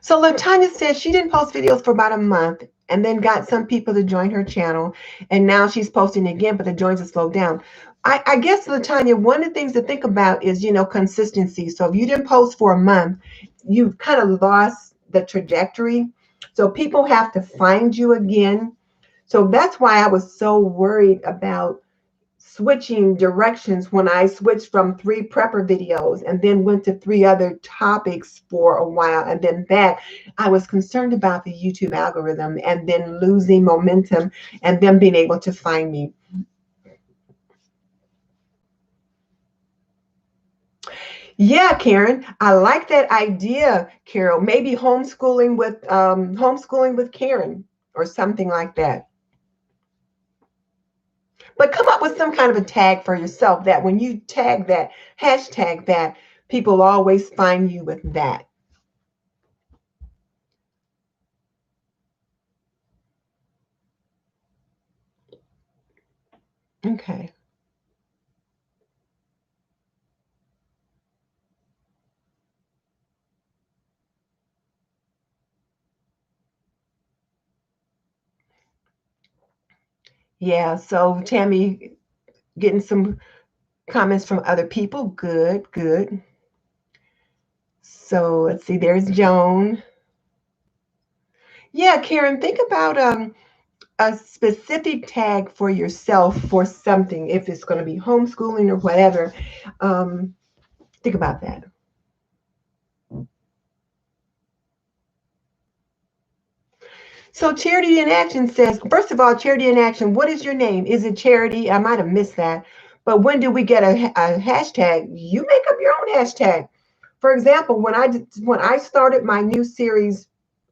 So LaTanya says she didn't post videos for about a month and then got some people to join her channel. And now she's posting again, but the joins have slowed down. I guess, LaTanya, one of the things to think about is, consistency. So if you didn't post for a month, you've kind of lost the trajectory. So people have to find you again. So that's why I was so worried about switching directions when I switched from 3 prepper videos and then went to 3 other topics for a while and then back. I was concerned about the YouTube algorithm and then losing momentum and them being able to find me. Yeah, Karen, I like that idea, Carol. Maybe homeschooling with Karen or something like that. But come up with some kind of a tag for yourself that when you tag that, hashtag that, people always find you with that. Okay. Yeah, so Tammy getting some comments from other people. Good, good. So let's see, there's Joan. Yeah, Karen, think about a specific tag for yourself for something, if it's going to be homeschooling or whatever. Think about that. So Charity in Action says, first of all, Charity in Action, what is your name? Is it Charity? I might have missed that. But when do we get a hashtag? You make up your own hashtag. For example, when I started my new series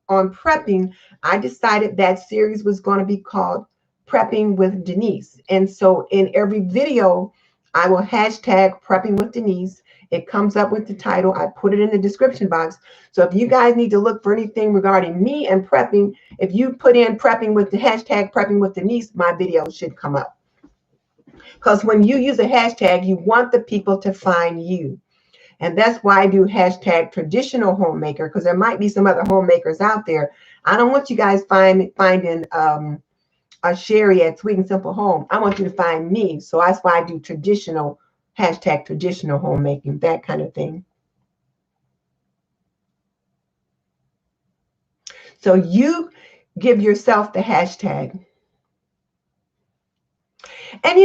on prepping, I decided that series was going to be called Prepping with Denise. And so in every video, I will hashtag Prepping with Denise. It comes up with the title. I put it in the description box. So if you guys need to look for anything regarding me and prepping, if you put in prepping with the hashtag Prepping with Denise, my video should come up. Because when you use a hashtag, you want the people to find you. And that's why I do hashtag traditional homemaker, because there might be some other homemakers out there. I don't want you guys finding a Sherry at Sweet and Simple Home. I want you to find me. So that's why I do traditional, hashtag traditional homemaking, that kind of thing. So you give yourself the hashtag. And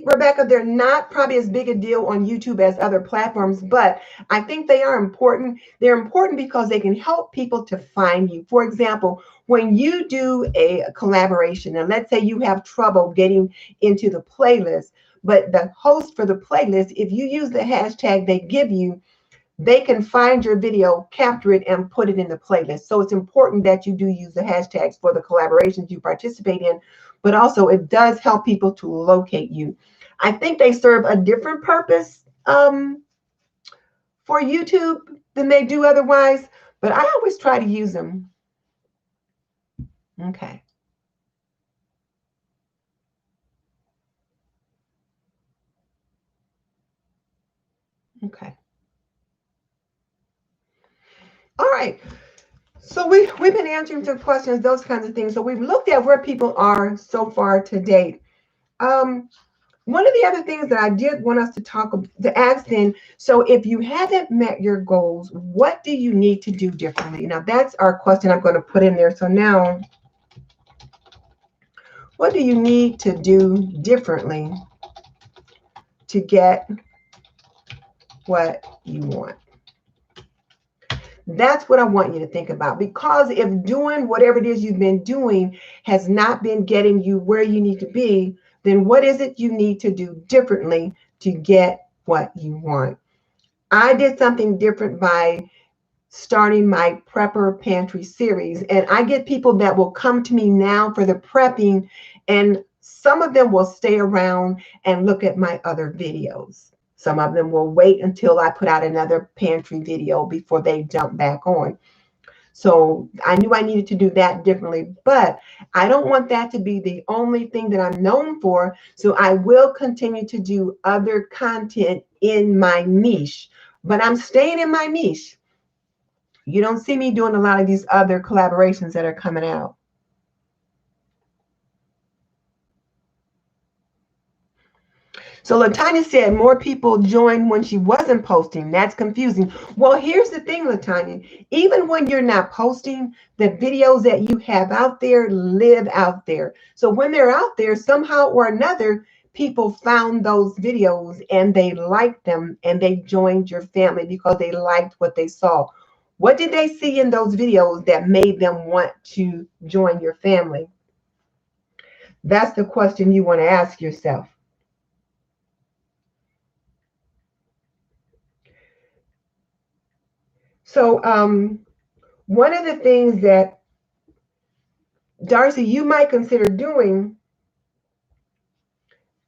Rebecca, they're not probably as big a deal on YouTube as other platforms, but I think they are important. They're important because they can help people to find you. For example, when you do a collaboration, and let's say you have trouble getting into the playlist, but the host for the playlist, if you use the hashtag they give you, they can find your video, capture it, and put it in the playlist. So it's important that you do use the hashtags for the collaborations you participate in, but also it does help people to locate you. I think they serve a different purpose for YouTube than they do otherwise, but I always try to use them. Okay. Okay. All right. So we've been answering some questions, those kinds of things. So we've looked at where people are so far to date. One of the other things that I did want us to ask then, so if you haven't met your goals, what do you need to do differently? Now, that's our question I'm going to put in there. So now, what do you need to do differently to get what you want? That's what I want you to think about, because if doing whatever it is you've been doing has not been getting you where you need to be, then what is it you need to do differently to get what you want. I did something different by starting my prepper pantry series, and I get people that will come to me now for the prepping, and some of them will stay around and look at my other videos. Some of them will wait until I put out another pantry video before they jump back on. So I knew I needed to do that differently, but I don't want that to be the only thing that I'm known for. So I will continue to do other content in my niche, but I'm staying in my niche. You don't see me doing a lot of these other collaborations that are coming out. So Latanya said more people joined when she wasn't posting. That's confusing. Well, here's the thing, Latanya. Even when you're not posting, the videos that you have out there live out there. So when they're out there, somehow or another, people found those videos and they liked them and they joined your family because they liked what they saw. What did they see in those videos that made them want to join your family? That's the question you want to ask yourself. So one of the things that, Darcy, you might consider doing,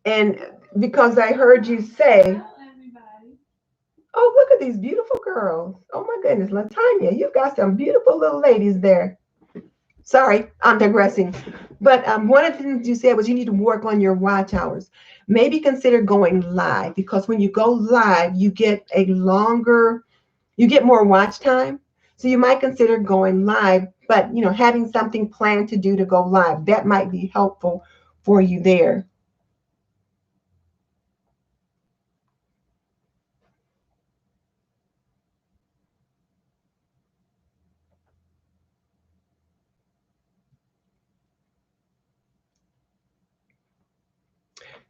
and because I heard you say, oh, look at these beautiful girls. Oh my goodness, Latanya, you've got some beautiful little ladies there. Sorry, I'm digressing. But one of the things you said was you need to work on your watch hours. Maybe consider going live, because when you go live, you get more watch time. So you might consider going live, but having something planned to do to go live, that might be helpful for you there.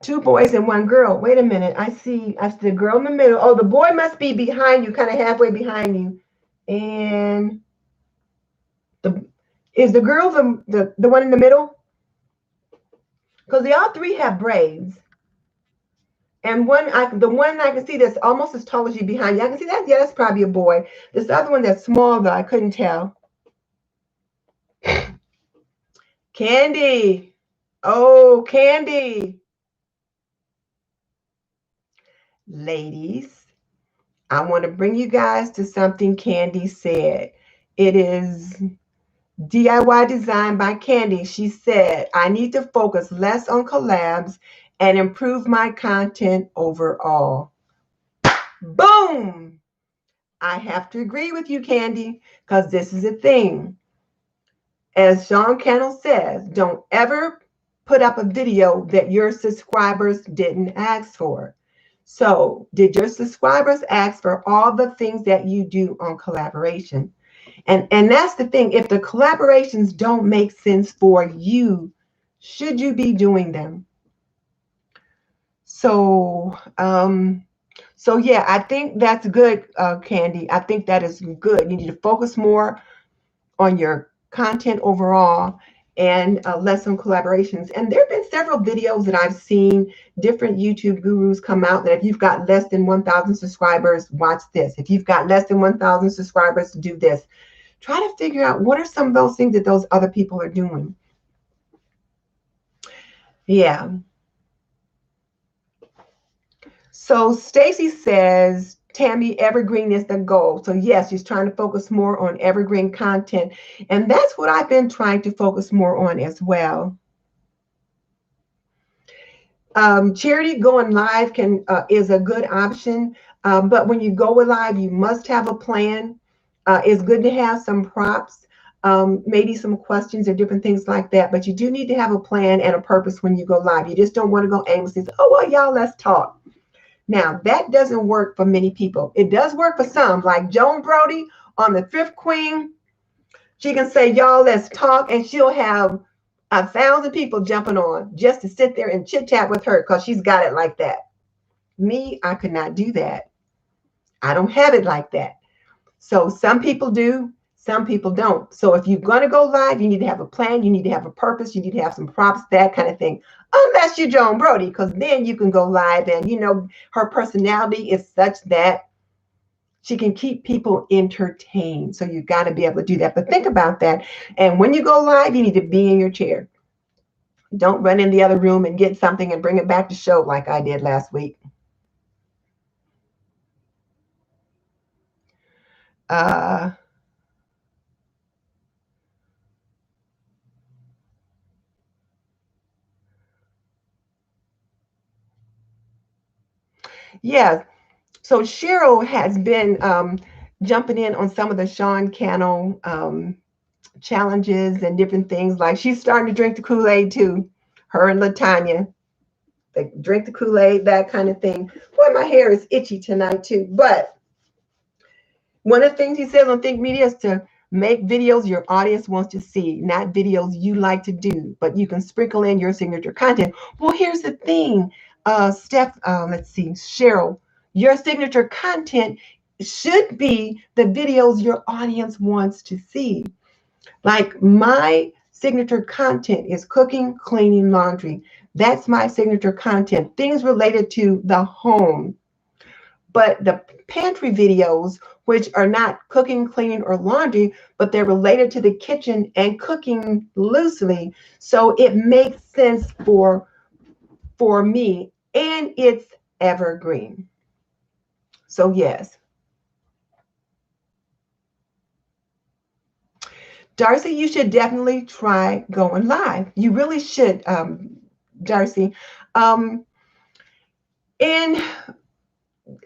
Two boys and one girl. Wait a minute. I see the girl in the middle. Oh, the boy must be behind you, kind of halfway behind you. And is the girl the one in the middle? Because they all three have braids. And the one I can see that's almost as tall as you behind you. I can see that. Yeah, that's probably a boy. This other one that's small, though, I couldn't tell. Candy. Oh, Candy. Ladies, I want to bring you guys to something Candy said. It is DIY design by Candy. She said, I need to focus less on collabs and improve my content overall. Boom! I have to agree with you, Candy, because this is a thing. As Sean Cannell says, don't ever put up a video that your subscribers didn't ask for. So did your subscribers ask for all the things that you do on collaboration? And that's the thing. If the collaborations don't make sense for you, should you be doing them? So, yeah, I think that's good, Candy. I think that is good. You need to focus more on your content overall and less on collaborations. And there have been several videos that I've seen different YouTube gurus come out that if you've got less than 1,000 subscribers, watch this. If you've got less than 1,000 subscribers, do this. Try to figure out what are some of those things that those other people are doing. Yeah. So Stacy says, Tammy, evergreen is the goal. So yes, she's trying to focus more on evergreen content. And that's what I've been trying to focus more on as well. Charity going live is a good option. But when you go live, you must have a plan. It's good to have some props, maybe some questions or different things like that. But you do need to have a plan and a purpose when you go live. You just don't want to go aimlessly say, oh, well, y'all, let's talk. Now, that doesn't work for many people. It does work for some, like Joan Brody on the Thrift Queen. She can say, y'all, let's talk, and she'll have 1,000 people jumping on just to sit there and chit chat with her because she's got it like that. Me, I could not do that. I don't have it like that. So some people do, Some people don't. So if you're going to go live, you need to have a plan. You need to have a purpose. You need to have some props, that kind of thing. Unless you're Joan Brody, because then you can go live and, you know, her personality is such that she can keep people entertained. So you've got to be able to do that. But think about that. And when you go live, you need to be in your chair. Don't run in the other room and get something and bring it back to show like I did last week. Yeah. So Cheryl has been jumping in on some of the Sean Cannell challenges and different things. Like she's starting to drink the Kool-Aid too. Her and LaTanya. They drink the Kool-Aid, that kind of thing. Boy, my hair is itchy tonight too. But one of the things he says on Think Media is to make videos your audience wants to see, not videos you like to do, but you can sprinkle in your signature content. Well, here's the thing, let's see, Cheryl, your signature content should be the videos your audience wants to see. Like my signature content is cooking, cleaning, laundry. That's my signature content, things related to the home. But the pantry videos, which are not cooking, cleaning, or laundry, but they're related to the kitchen and cooking loosely. So it makes sense for me, and it's evergreen. So yes. Darcy, you should definitely try going live. You really should, Darcy. And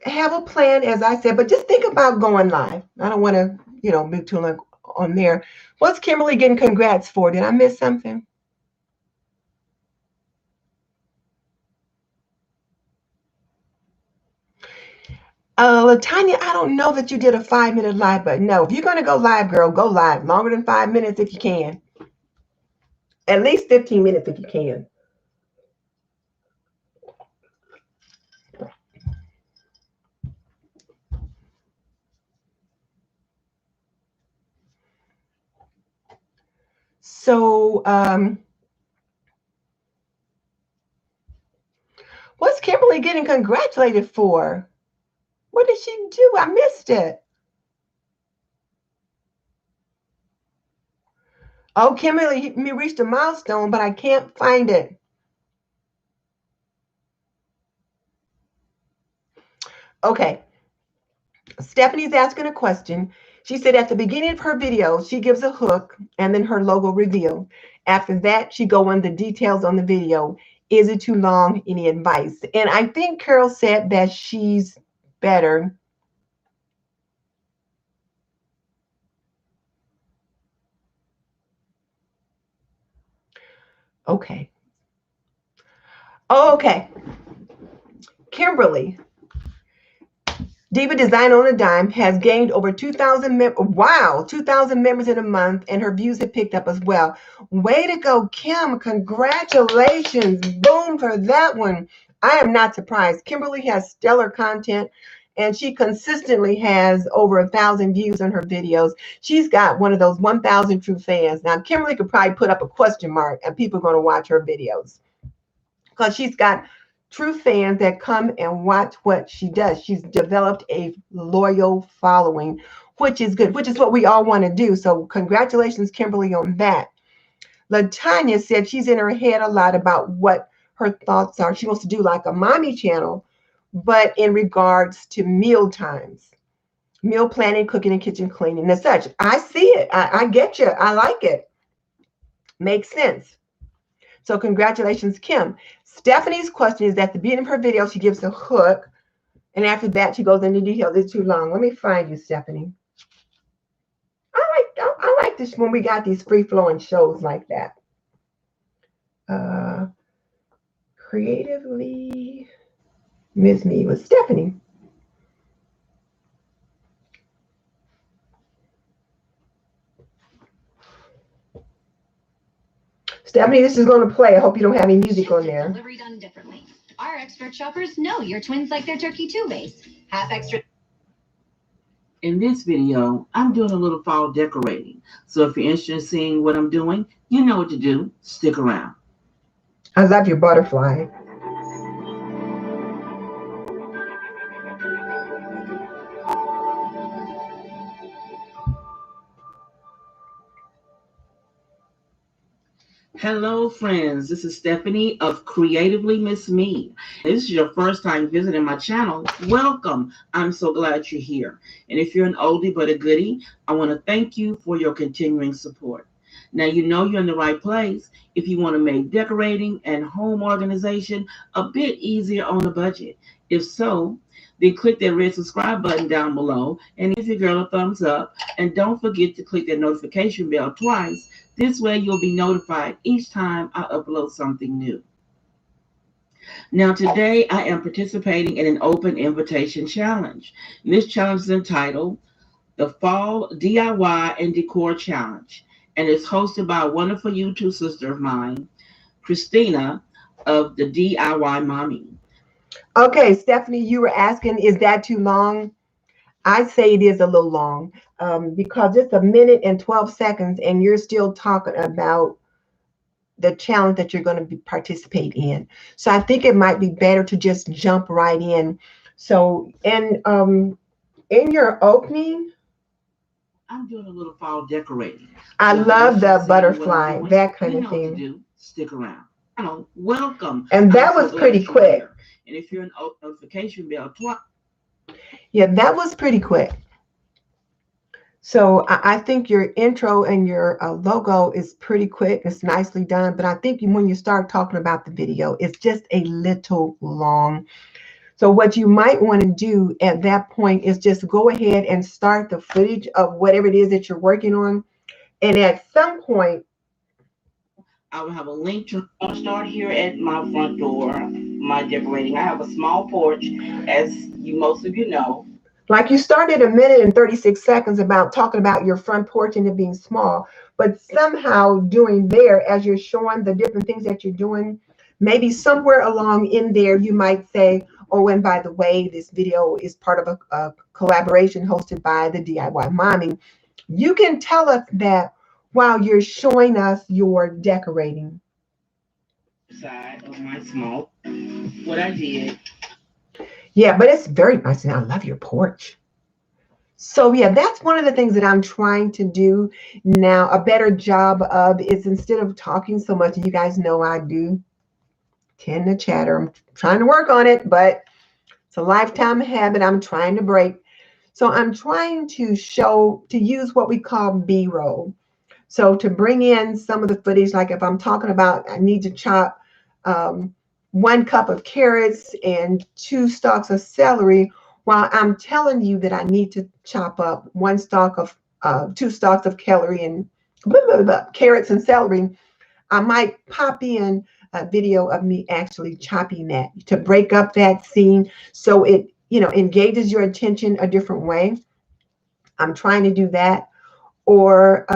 have a plan, as I said, but just think about going live. I don't want to, you know, move too long on there. What's Kimberly getting congrats for? Did I miss something? LaTanya, I don't know that you did a 5-minute live, but no, if you're going to go live, girl, go live. Longer than 5 minutes if you can. At least 15 minutes if you can. So, what's Kimberly getting congratulated for? What did she do? I missed it. Oh, Kimberly, me reached a milestone, but I can't find it. Okay. Stepanie's asking a question. She said at the beginning of her video, she gives a hook and then her logo reveal. After that, she go on the details on the video. Is it too long? Any advice? And I think Carol said that she's better. Okay. Oh, okay. Kimberly, Diva Design on a Dime, has gained over 2,000 2,000 members in a month, and her views have picked up as well. Way to go, Kim. Congratulations. Boom for that one. I am not surprised. Kimberly has stellar content, and she consistently has over 1,000 views on her videos. She's got one of those 1,000 true fans. Now, Kimberly could probably put up a question mark, and people are going to watch her videos because she's got true fans that come and watch what she does. She's developed a loyal following, which is good, which is what we all want to do. So congratulations, Kimberly, on that. LaTanya said she's in her head a lot about what her thoughts are. She wants to do like a mommy channel, but in regards to meal times, meal planning, cooking, and kitchen cleaning and such. I see it. I get you. I like it. Makes sense. So congratulations, Kim. Stefanie's question is at the beginning of her video, she gives a hook, and after that, she goes into detail. It's too long. Let me find you, Stepanie. I like this when we got these free-flowing shows like that. Creatively MsMe with Stepanie. Stepanie, this is going to play. I hope you don't have any music on there. Delivery done differently. Our expert shoppers know your twins like their turkey too base. Half extra. In this video, I'm doing a little fall decorating. So if you're interested in seeing what I'm doing, you know what to do. Stick around. I love your butterfly. Hello, friends. This is Stepanie of Creatively MsMe. This is your first time visiting my channel. Welcome. I'm so glad you're here. And if you're an oldie but a goodie, I want to thank you for your continuing support. Now, you know you're in the right place if you want to make decorating and home organization a bit easier on a budget. If so, then click that red subscribe button down below and give your girl a thumbs up. And don't forget to click that notification bell twice. This way you'll be notified each time I upload something new. Now today I am participating in an open invitation challenge. And this challenge is entitled the Fall DIY and Decor Challenge. And it's hosted by a wonderful YouTube sister of mine, Christina of the DIY Mommy. Okay, Stephanie, you were asking, is that too long? I say it is a little long because it's a minute and 12 seconds and you're still talking about the challenge that you're going to participate in. So I think it might be better to just jump right in. So, and in your opening, I'm doing a little fall decorating. I So love the butterfly, doing, that kind you of know what to thing. do. Stick around. Welcome. And that was pretty quick. And if you're an notification bell twice. Yeah, that was pretty quick. So I think your intro and your logo is pretty quick. It's nicely done. But I think when you start talking about the video, it's just a little long. So what you might want to do at that point is just go ahead and start the footage of whatever it is that you're working on. And at some point, I will have a link to start here at my front door, my decorating. I have a small porch, as most of you know. like you started a minute and 36 seconds about talking about your front porch and it being small, but somehow doing there, as you're showing the different things that you're doing, maybe somewhere along in there, you might say, oh, and by the way, this video is part of a collaboration hosted by the DIY Mommy. You can tell us that while you're showing us your decorating. Side of my small, what I did. Yeah, but it's very nice. And I love your porch. So yeah, that's one of the things that I'm trying to do now. A better job of is instead of talking so much, you guys know I do tend to chatter. I'm trying to work on it, but it's a lifetime habit I'm trying to break. So I'm trying to use what we call B-roll. So to bring in some of the footage, like if I'm talking about I need to chop 1 cup of carrots and 2 stalks of celery, while I'm telling you that I need to chop up 2 stalks of celery and carrots and celery, I might pop in a video of me actually chopping that to break up that scene so it engages your attention a different way. I'm trying to do that. Or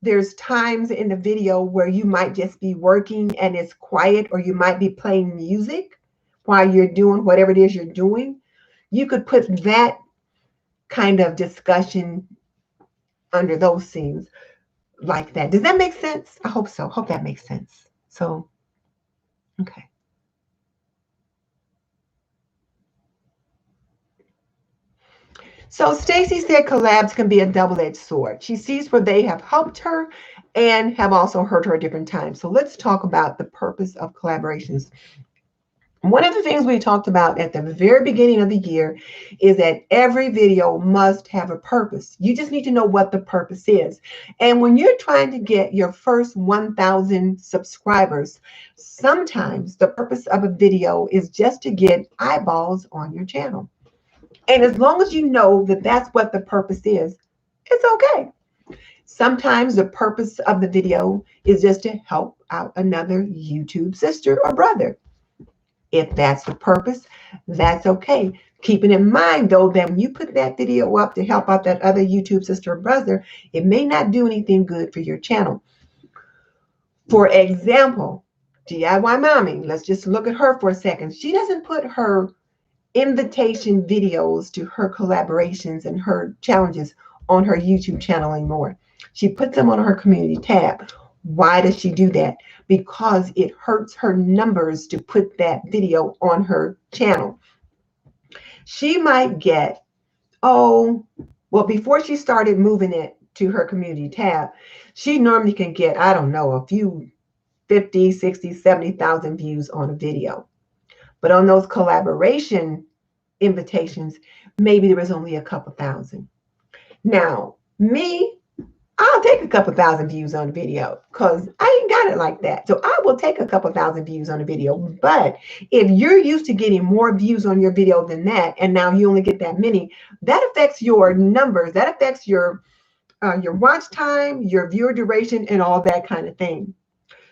there's times in the video where you might just be working and it's quiet, or you might be playing music while you're doing whatever it is you're doing. You could put that kind of discussion under those scenes like that. Does that make sense? I hope so. Hope that makes sense. So, okay. So Stacy said collabs can be a double-edged sword. She sees where they have helped her and have also hurt her at different times. So let's talk about the purpose of collaborations. One of the things we talked about at the very beginning of the year is that every video must have a purpose. You just need to know what the purpose is. And when you're trying to get your first 1,000 subscribers, sometimes the purpose of a video is just to get eyeballs on your channel. And as long as you know that that's what the purpose is, it's okay. Sometimes the purpose of the video is just to help out another YouTube sister or brother. If that's the purpose, that's okay. Keeping in mind, though, that when you put that video up to help out that other YouTube sister or brother, it may not do anything good for your channel. For example, DIY Mommy, let's just look at her for a second. She doesn't put her invitation videos to her collaborations and her challenges on her YouTube channel anymore. She puts them on her community tab. Why does she do that? Because it hurts her numbers to put that video on her channel. She might get, oh, well, before she started moving it to her community tab, she normally can get, I don't know, a few 50, 60, 70,000 views on a video. But on those collaboration invitations, maybe there was only a couple thousand. Now, me, I'll take a couple thousand views on a video because I ain't got it like that. So I will take a couple thousand views on a video. But if you're used to getting more views on your video than that, and now you only get that many, that affects your numbers. That affects your watch time, your viewer duration, and all that kind of thing.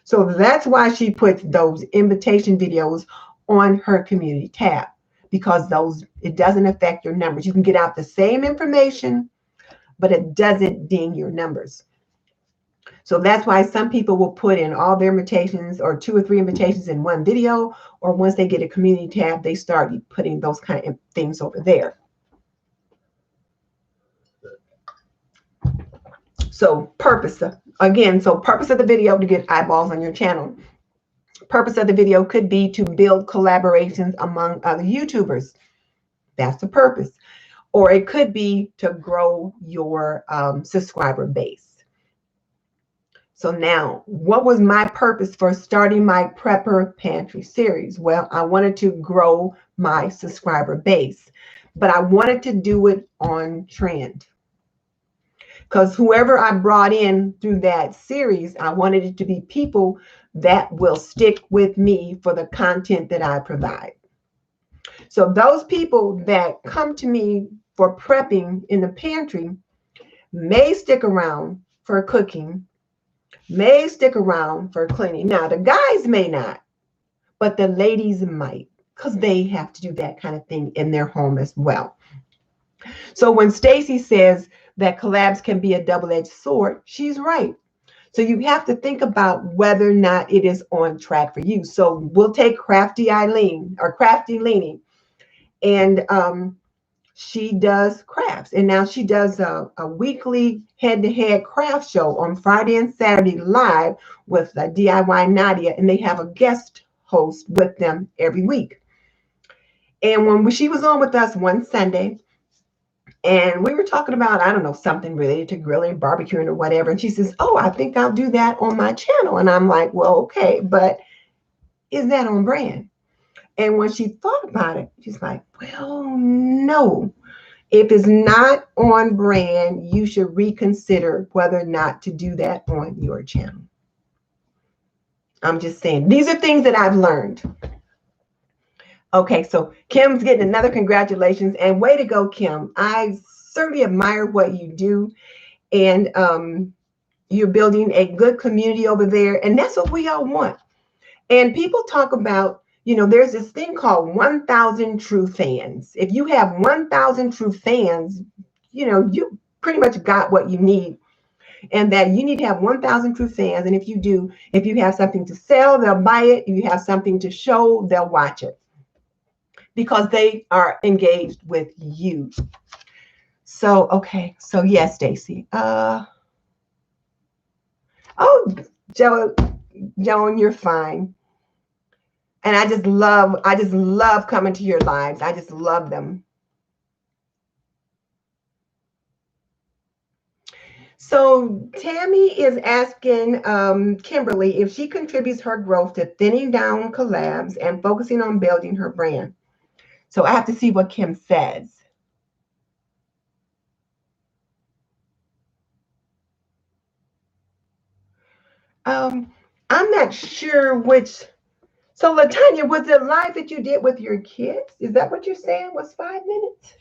So that's why she puts those invitation videos on her community tab, because it doesn't affect your numbers. You can get out the same information, but it doesn't ding your numbers. So that's why some people will put in all their invitations or 2 or 3 invitations in one video, or once they get a community tab, they start putting those kind of things over there. So purpose of the video to get eyeballs on your channel. Purpose of the video could be to build collaborations among other YouTubers. That's the purpose. Or it could be to grow your subscriber base. So now, what was my purpose for starting my Prepper Pantry series? Well, I wanted to grow my subscriber base, but I wanted to do it on trend. Because whoever I brought in through that series, I wanted it to be people that will stick with me for the content that I provide. So those people that come to me for prepping in the pantry may stick around for cooking, may stick around for cleaning. Now, the guys may not, but the ladies might, because they have to do that kind of thing in their home as well. So when Stacy says that collabs can be a double-edged sword, she's right. So you have to think about whether or not it is on track for you. So we'll take Crafty Eileen or Crafty Leaning, and she does crafts. And now she does a weekly head-to-head craft show on Friday and Saturday live with DIY Nadia, and they have a guest host with them every week. And when she was on with us one Sunday, and we were talking about, I don't know, something related to grilling, barbecuing, or whatever. And she says, oh, I think I'll do that on my channel. And I'm like, well, okay, but is that on brand? And when she thought about it, she's like, well, no. If it's not on brand, you should reconsider whether or not to do that on your channel. I'm just saying, these are things that I've learned. Okay, so Kim's getting another congratulations, and way to go, Kim. I certainly admire what you do, and you're building a good community over there, and that's what we all want. And people talk about, you know, there's this thing called 1,000 true fans. If you have 1,000 true fans, you know, you pretty much got what you need, and that you need to have 1,000 true fans. And if you do, if you have something to sell, they'll buy it. If you have something to show, they'll watch it, because they are engaged with you. So, okay. So yes, Stacy. Oh, Joan, you're fine. And I just love coming to your lives. I just love them. So Tammy is asking Kimberly if she contributes her growth to thinning down collabs and focusing on building her brand. So I have to see what Kim says. I'm not sure which. So LaTanya, was it live that you did with your kids? Is that what you're saying was 5 minutes?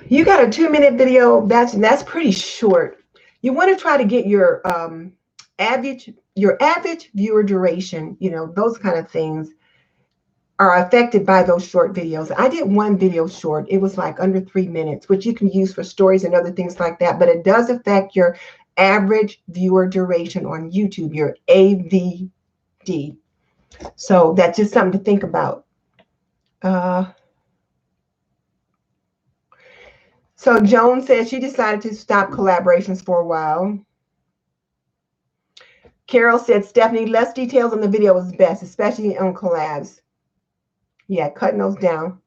You got a 2-minute video. That's pretty short. You want to try to get your average viewer duration. You know, those kind of things are affected by those short videos. I did one video short. It was like under 3 minutes, which you can use for stories and other things like that. But it does affect your average viewer duration on YouTube, your AVD. So that's just something to think about. So Joan says she decided to stop collaborations for a while. Carol said, Stephanie, less details on the video is best, especially on collabs. Yeah, cutting those down.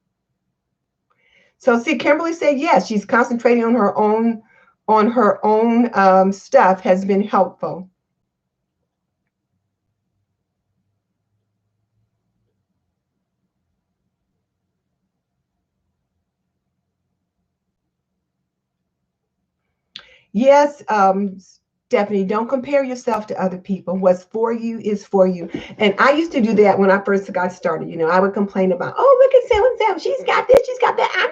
So see, Kimberly said yes, she's concentrating on her own stuff has been helpful. Yes, Stephanie, don't compare yourself to other people. What's for you is for you. And I used to do that when I first got started. You know, I would complain about, oh, look at so-and-so. She's got this, she's got that. I'm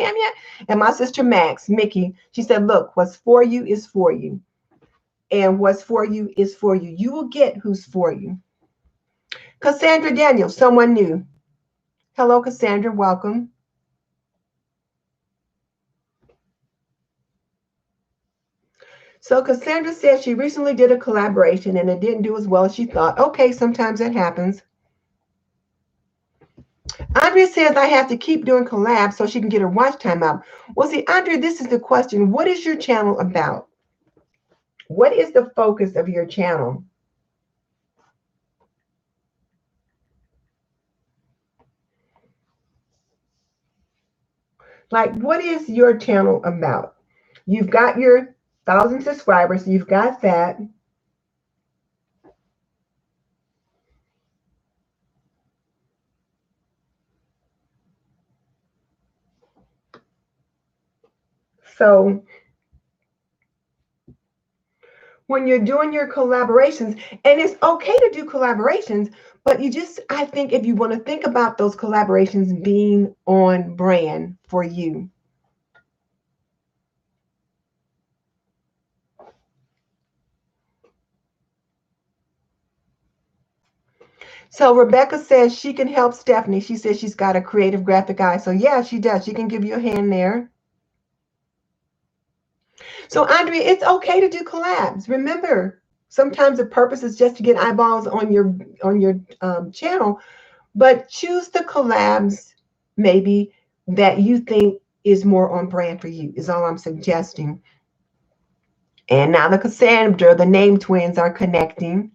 doing. And my sister Max, Mickey, she said, look, what's for you is for you. And what's for you is for you. You will get who's for you. Cassandra Daniels, someone new. Hello, Cassandra. Welcome. So Cassandra said she recently did a collaboration and it didn't do as well as she thought. Okay, sometimes that happens. Andrea says I have to keep doing collabs so she can get her watch time up. Well, see, Andrea, this is the question. What is your channel about? What is the focus of your channel? Like, what is your channel about? You've got your 1,000 subscribers. You've got that. So when you're doing your collaborations, and it's okay to do collaborations, but you just, I think if you want to think about those collaborations being on brand for you. So Rebecca says she can help Stephanie. She says she's got a creative graphic eye. So yeah, she does. She can give you a hand there. So Andrea, it's okay to do collabs. Remember, sometimes the purpose is just to get eyeballs on your channel, but choose the collabs maybe that you think is more on brand for you, is all I'm suggesting. And now the Cassandra, the name twins are connecting.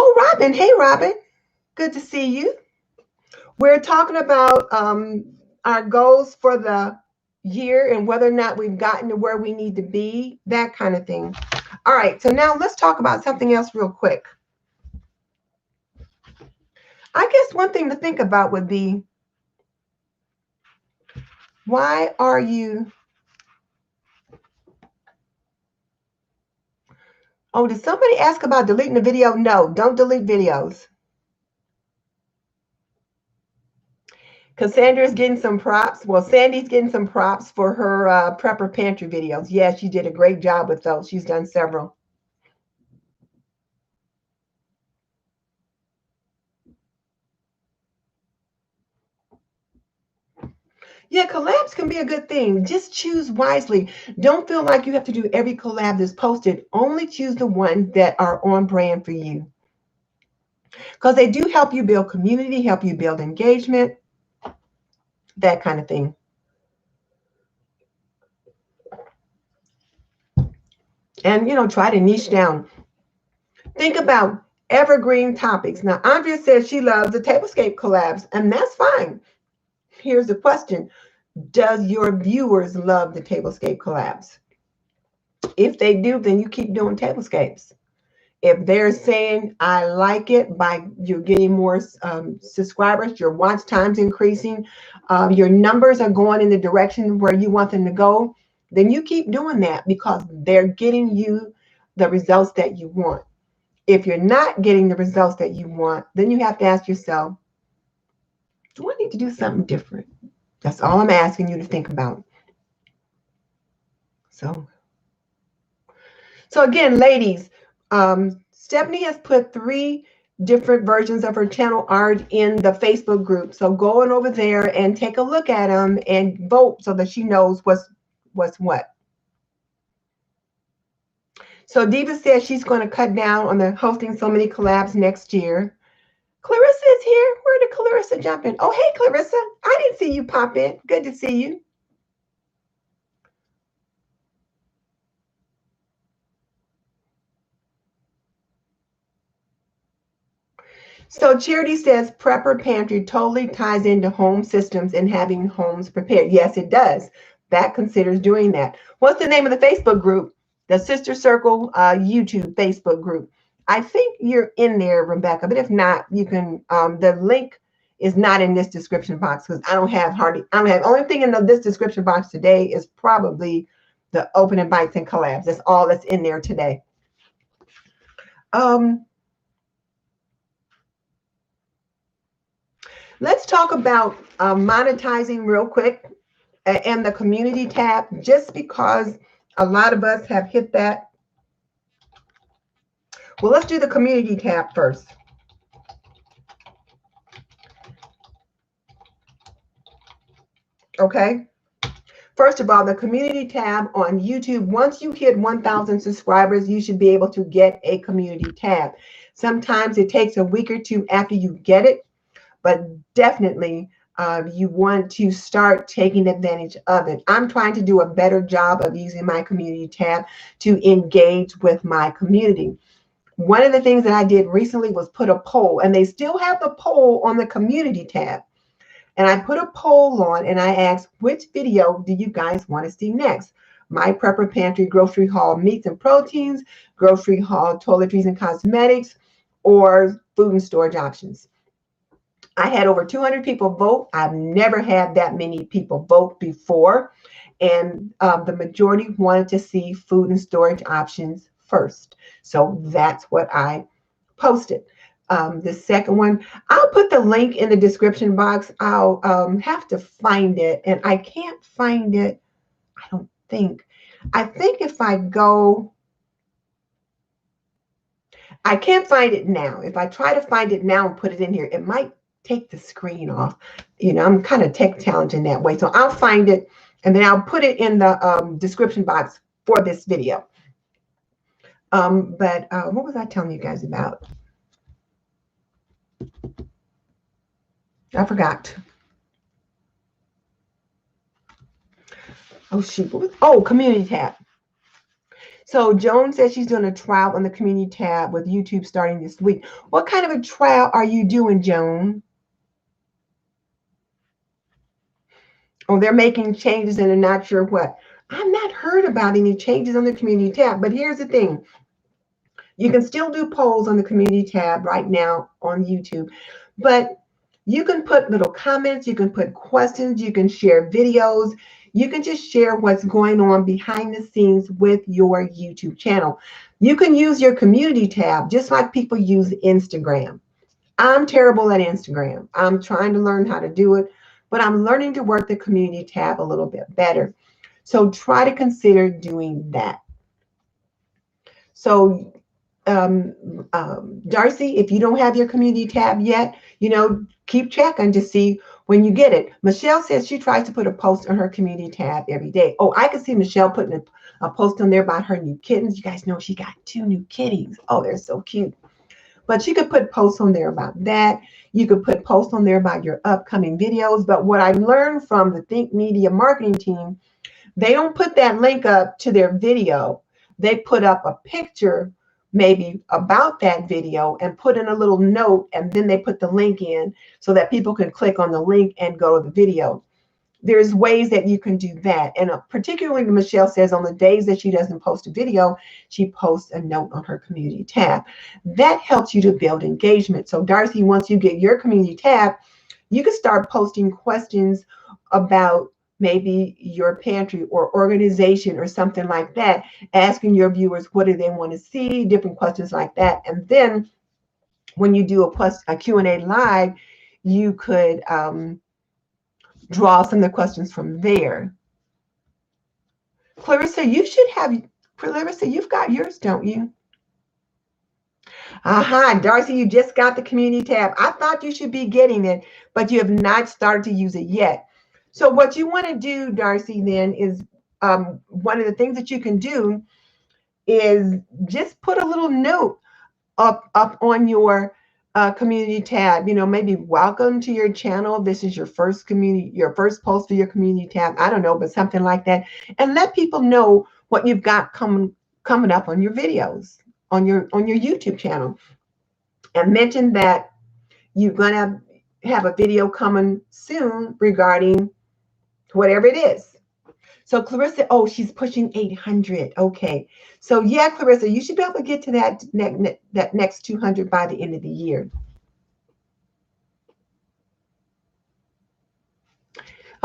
Oh, Robin. Hey, Robin. Good to see you. We're talking about our goals for the year and whether or not we've gotten to where we need to be, that kind of thing. All right, so now let's talk about something else real quick. I guess one thing to think about would be, why are you... Oh, did somebody ask about deleting the video? No, don't delete videos. Cassandra's getting some props. Well, Sandy's getting some props for her prepper pantry videos. Yeah, she did a great job with those. She's done several. Yeah, collabs can be a good thing. Just choose wisely. Don't feel like you have to do every collab that's posted. Only choose the ones that are on brand for you. Because they do help you build community, help you build engagement, that kind of thing. And, you know, try to niche down. Think about evergreen topics. Now, Andrea says she loves the Tablescape collabs, and that's fine. Here's the question. Does your viewers love the Tablescape collabs? If they do, then you keep doing Tablescapes. If they're saying, I like it, by you're getting more subscribers, your watch time's increasing, your numbers are going in the direction where you want them to go, then you keep doing that because they're getting you the results that you want. If you're not getting the results that you want, then you have to ask yourself, do I need to do something different? That's all I'm asking you to think about. So again, ladies, Stepanie has put 3 different versions of her channel art in the Facebook group. So go on over there and take a look at them and vote so that she knows what's what. So Diva says she's going to cut down on the hosting so many collabs next year. Clarissa is here. Where did Clarissa jump in? Oh, hey, Clarissa. I didn't see you pop in. Good to see you. So Charity says prepper pantry totally ties into home systems and having homes prepared. Yes, it does. That considers doing that. What's the name of the Facebook group? The Sister Circle YouTube Facebook group. I think you're in there, Rebecca, but if not, you can, the link is not in this description box because I don't have, only thing in this description box today is probably the opening bites and collabs. That's all that's in there today. Let's talk about monetizing real quick and the community tab, just because a lot of us have hit that. Well, let's do the community tab first. Okay. First of all, the community tab on YouTube, once you hit 1,000 subscribers, you should be able to get a community tab. Sometimes it takes a week or two after you get it, but definitely you want to start taking advantage of it. I'm trying to do a better job of using my community tab to engage with my community. One of the things that I did recently was put a poll, and they still have the poll on the community tab. And I put a poll on and I asked, which video do you guys want to see next? My Prepper Pantry Grocery Haul Meats and Proteins, Grocery Haul Toiletries and Cosmetics, or Food and Storage Options. I had over 200 people vote. I've never had that many people vote before. And the majority wanted to see food and storage options first. So that's what I posted. The second one, I'll put the link in the description box. I'll have to find it. And I can't find it, I don't think. I think if I go, I can't find it now. If I try to find it now and put it in here, it might take the screen off. You know, I'm kind of tech challenged in that way. So I'll find it and then I'll put it in the description box for this video. But what was I telling you guys about? I forgot. Oh, shoot. Oh, community tab. So Joan says she's doing a trial on the community tab with YouTube starting this week. What kind of a trial are you doing, Joan? Oh, they're making changes and they're not sure what. I've not heard about any changes on the community tab, but here's the thing. You can still do polls on the community tab right now on YouTube, but you can put little comments, you can put questions, you can share videos, you can just share what's going on behind the scenes with your YouTube channel. You can use your community tab just like people use Instagram. I'm terrible at Instagram. I'm trying to learn how to do it, but I'm learning to work the community tab a little bit better. So try to consider doing that. So Darcy, if you don't have your community tab yet, you know, keep checking to see when you get it. Michelle says she tries to put a post on her community tab every day. Oh, I can see Michelle putting a post on there about her new kittens. You guys know she got 2 new kitties. Oh, they're so cute. But you could put posts on there about that. You could put posts on there about your upcoming videos. But what I learned from the Think Media marketing team, they don't put that link up to their video. They put up a picture maybe about that video and put in a little note, and then they put the link in so that people can click on the link and go to the video. There's ways that you can do that. And particularly Michelle says on the days that she doesn't post a video, she posts a note on her community tab. That helps you to build engagement. So Darcy, once you get your community tab, you can start posting questions about maybe your pantry or organization or something like that, asking your viewers what do they want to see, different questions like that. And then when you do a Q&A live, you could draw some of the questions from there. Clarissa, you should have, Clarissa, you've got yours, don't you? Aha, Darcy, you just got the community tab. I thought you should be getting it, but you have not started to use it yet. So what you want to do, Darcy, then is one of the things that you can do is just put a little note up on your community tab. You know, maybe welcome to your channel. This is your first post for your community tab. I don't know, but something like that, and let people know what you've got coming up on your videos on your YouTube channel, and mention that you're gonna have a video coming soon regarding whatever it is. So Clarissa, oh, she's pushing 800. Okay. So yeah, Clarissa, you should be able to get to that next 200 by the end of the year.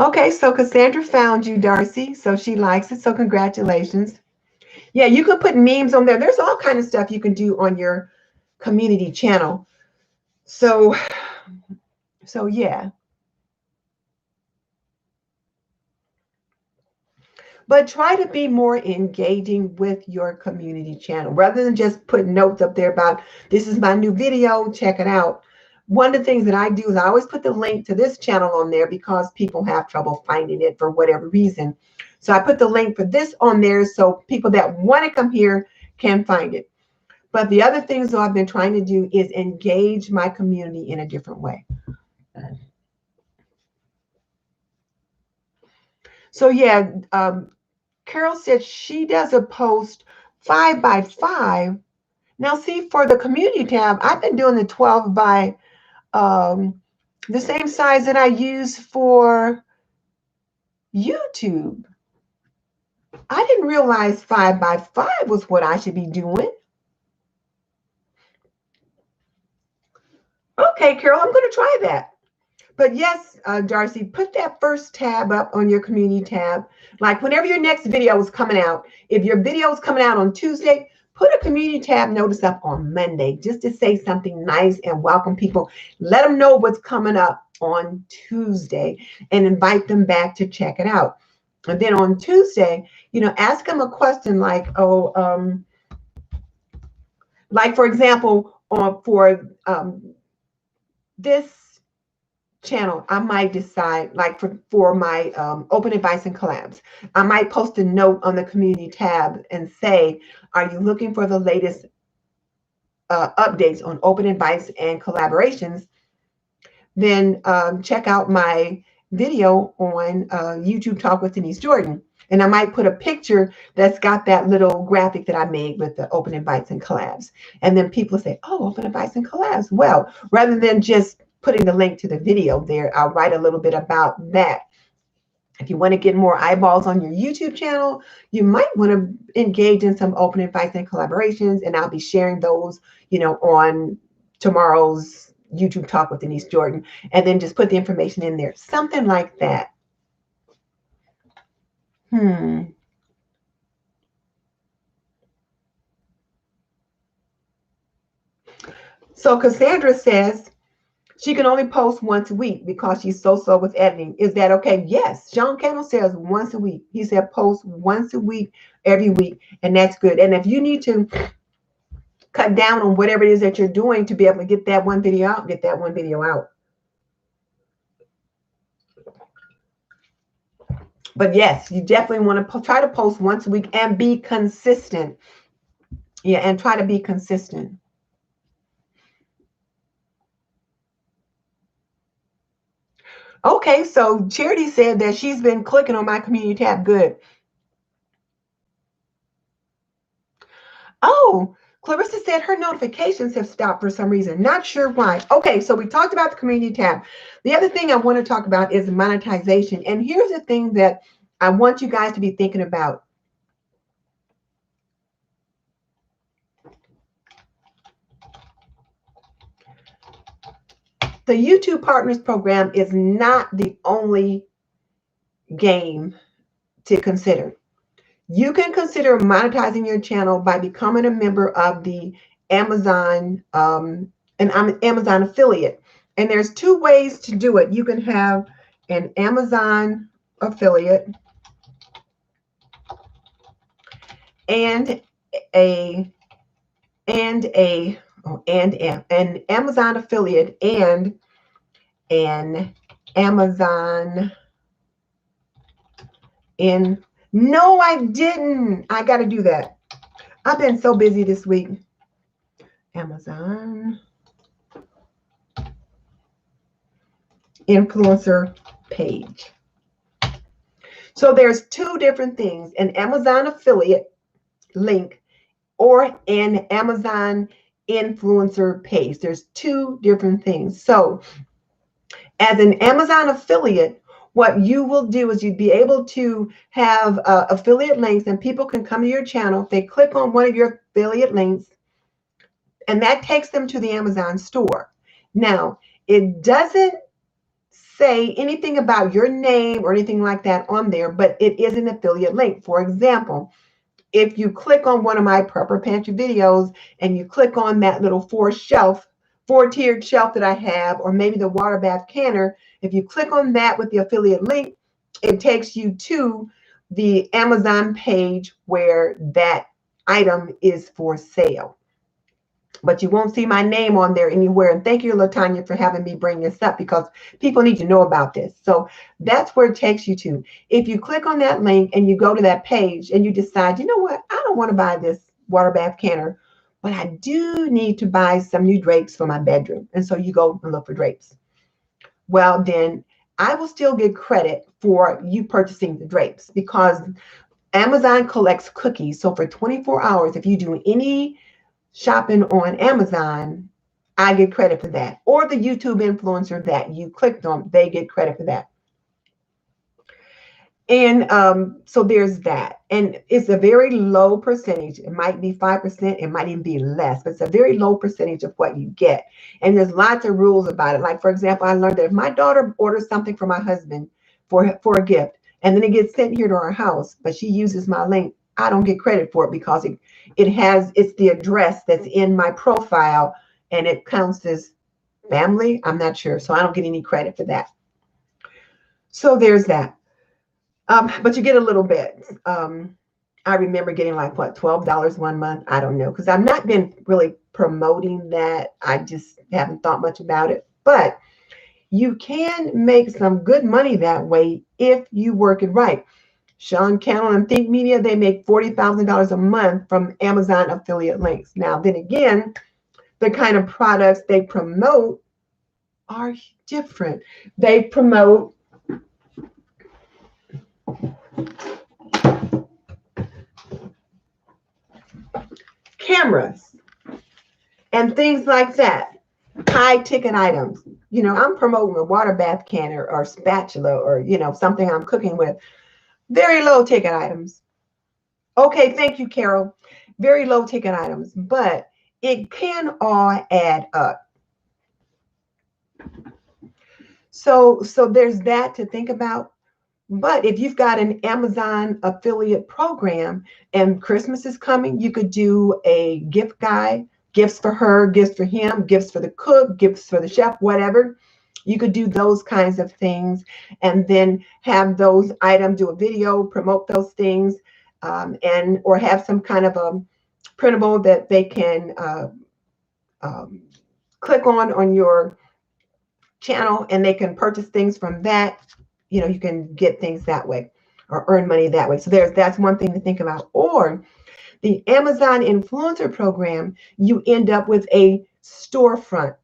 Okay, so Cassandra found you, Darcy. So she likes it. So congratulations. Yeah, you can put memes on there. There's all kind of stuff you can do on your community channel. So yeah. But try to be more engaging with your community channel rather than just put notes up there about this is my new video, check it out. One of the things that I do is I always put the link to this channel on there because people have trouble finding it for whatever reason. So I put the link for this on there so people that want to come here can find it. But the other things that I've been trying to do is engage my community in a different way. So yeah, Carol said she does a post 5 by 5. Now see, for the community tab, I've been doing the 12 by the same size that I use for YouTube. I didn't realize 5 by 5 was what I should be doing. Okay, Carol, I'm going to try that. But yes, Darcy, put that first tab up on your community tab. Like whenever your next video is coming out, if your video is coming out on Tuesday, put a community tab notice up on Monday just to say something nice and welcome people. Let them know what's coming up on Tuesday and invite them back to check it out. And then on Tuesday, you know, ask them a question like, like for example, for this channel, I might decide, like for my open advice and collabs, I might post a note on the community tab and say, are you looking for the latest updates on open advice and collaborations? Then check out my video on YouTube Talk with Denise Jordan. And I might put a picture that's got that little graphic that I made with the open advice and collabs. And then people say, oh, open advice and collabs. Well, rather than just putting the link to the video there, I'll write a little bit about that. If you want to get more eyeballs on your YouTube channel, you might want to engage in some open advice and collaborations, and I'll be sharing those, you know, on tomorrow's YouTube Talk with Denise Jordan, and then just put the information in there, something like that. So Cassandra says she can only post once a week because she's so slow with editing. Is that okay? Yes. Sean Cannell says once a week. He said post once a week, every week, and that's good. And if you need to cut down on whatever it is that you're doing to be able to get that one video out, get that one video out. But yes, you definitely want to try to post once a week and be consistent. Yeah, and try to be consistent. Okay, so Charity said that she's been clicking on my community tab. Good. Oh, Clarissa said her notifications have stopped for some reason. Not sure why. Okay, so we talked about the community tab. The other thing I want to talk about is monetization. And here's the thing that I want you guys to be thinking about. The YouTube Partners Program is not the only game to consider. You can consider monetizing your channel by becoming a member of the Amazon, an Amazon affiliate. And there's two ways to do it. You can have an Amazon affiliate and a an Amazon affiliate and an Amazon no, I didn't. I got to do that. I've been so busy this week. Amazon influencer page. So there's two different things, an Amazon affiliate link or an Amazon influencer page. There's two different things. So as an Amazon affiliate, what you will do is you'd be able to have affiliate links, and people can come to your channel. If they click on one of your affiliate links, and that takes them to the Amazon store. Now, it doesn't say anything about your name or anything like that on there, but it is an affiliate link. For example, if you click on one of my Prepper Pantry videos and you click on that little four-tiered shelf that I have, or maybe the water bath canner, if you click on that with the affiliate link, it takes you to the Amazon page where that item is for sale. But you won't see my name on there anywhere. And thank you, LaTanya, for having me bring this up, because people need to know about this. So that's where it takes you to. If you click on that link and you go to that page and you decide, you know what, I don't want to buy this water bath canner, but I do need to buy some new drapes for my bedroom. And so you go and look for drapes. Well, then I will still get credit for you purchasing the drapes, because Amazon collects cookies. So for 24 hours, if you do any shopping on Amazon, I get credit for that. Or the YouTube influencer that you clicked on, they get credit for that. And so there's that. And it's a very low percentage. It might be 5%. It might even be less. But it's a very low percentage of what you get. And there's lots of rules about it. Like, for example, I learned that if my daughter orders something for my husband for a gift, and then it gets sent here to our house, but she uses my link, I don't get credit for it, because it's the address that's in my profile, and it counts as family. I'm not sure. So I don't get any credit for that. So there's that. But you get a little bit. I remember getting like, what, $12 one month? I don't know, because I've not been really promoting that. I just haven't thought much about it. But you can make some good money that way if you work it right. Sean Cannell and Think Media, they make $40,000 a month from Amazon affiliate links. Now, then again, the kind of products they promote are different. They promote cameras and things like that, high ticket items. You know, I'm promoting a water bath canner or spatula, or, you know, something I'm cooking with. Very low ticket items. Okay, thank you, Carol. Very low ticket items, but it can all add up. So there's that to think about. But if you've got an Amazon affiliate program and Christmas is coming, you could do a gift guide, gifts for her, gifts for him, gifts for the cook, gifts for the chef, whatever. You could do those kinds of things, and then have those items, do a video, promote those things, or have some kind of a printable that they can click on your channel, and they can purchase things from that. You know, you can get things that way or earn money that way. So that's one thing to think about. Or the Amazon influencer program, you end up with a storefront.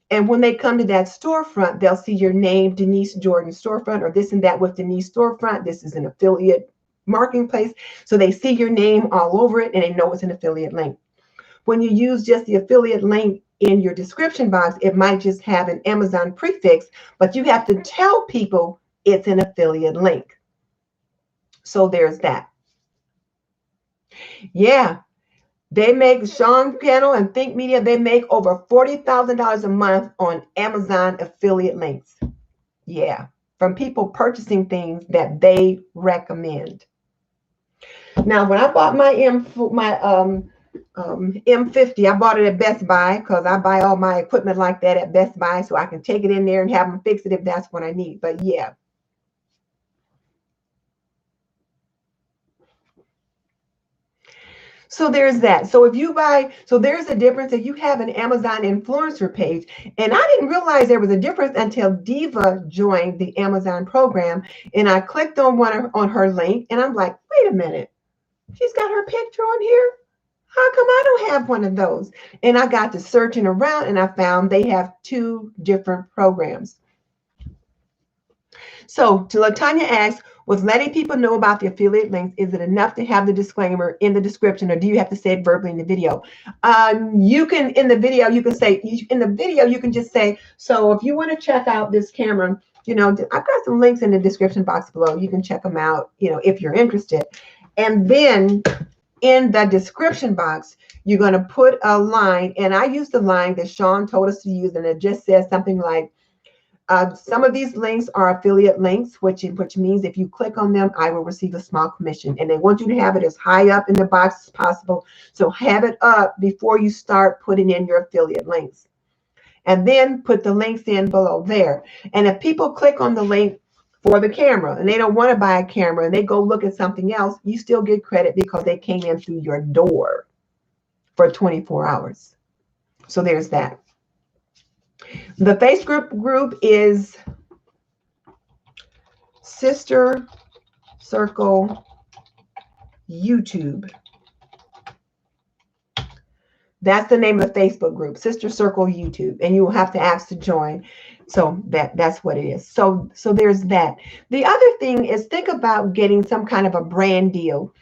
And when they come to that storefront, they'll see your name, Denise Jordan storefront, or this and that with Denise storefront. This is an affiliate marketing place. So they see your name all over it, and they know it's an affiliate link. When you use just the affiliate link in your description box, it might just have an Amazon prefix, but you have to tell people it's an affiliate link. So there's that. Yeah. They make, Sean Cannell and Think Media, they make over $40,000 a month on Amazon affiliate links. Yeah, from people purchasing things that they recommend. Now, when I bought my M50, I bought it at Best Buy, because I buy all my equipment like that at Best Buy, so I can take it in there and have them fix it if that's what I need. But yeah. So there's that. So if you buy, so there's a difference if you have an Amazon influencer page. And I didn't realize there was a difference until Diva joined the Amazon program. And I clicked on on her link and I'm like, wait a minute, she's got her picture on here. How come I don't have one of those? And I got to searching around and I found they have two different programs. So to Latanya asks, was letting people know about the affiliate links, is it enough to have the disclaimer in the description, or do you have to say it verbally in the video? You can, in the video, you can say, in the video, you can just say, so if you want to check out this camera, you know, I've got some links in the description box below. You can check them out, you know, if you're interested. And then in the description box, you're going to put a line, and I used the line that Sean told us to use, and it just says something like, some of these links are affiliate links, which means if you click on them, I will receive a small commission. And they want you to have it as high up in the box as possible. So have it up before you start putting in your affiliate links. And then put the links in below there. And if people click on the link for the camera and they don't want to buy a camera and they go look at something else, you still get credit because they came in through your door for 24 hours. So there's that. The Facebook group is Sister Circle YouTube. That's the name of the Facebook group, Sister Circle YouTube, and you will have to ask to join. So that's what it is. So there's that. The other thing is, think about getting some kind of a brand deal.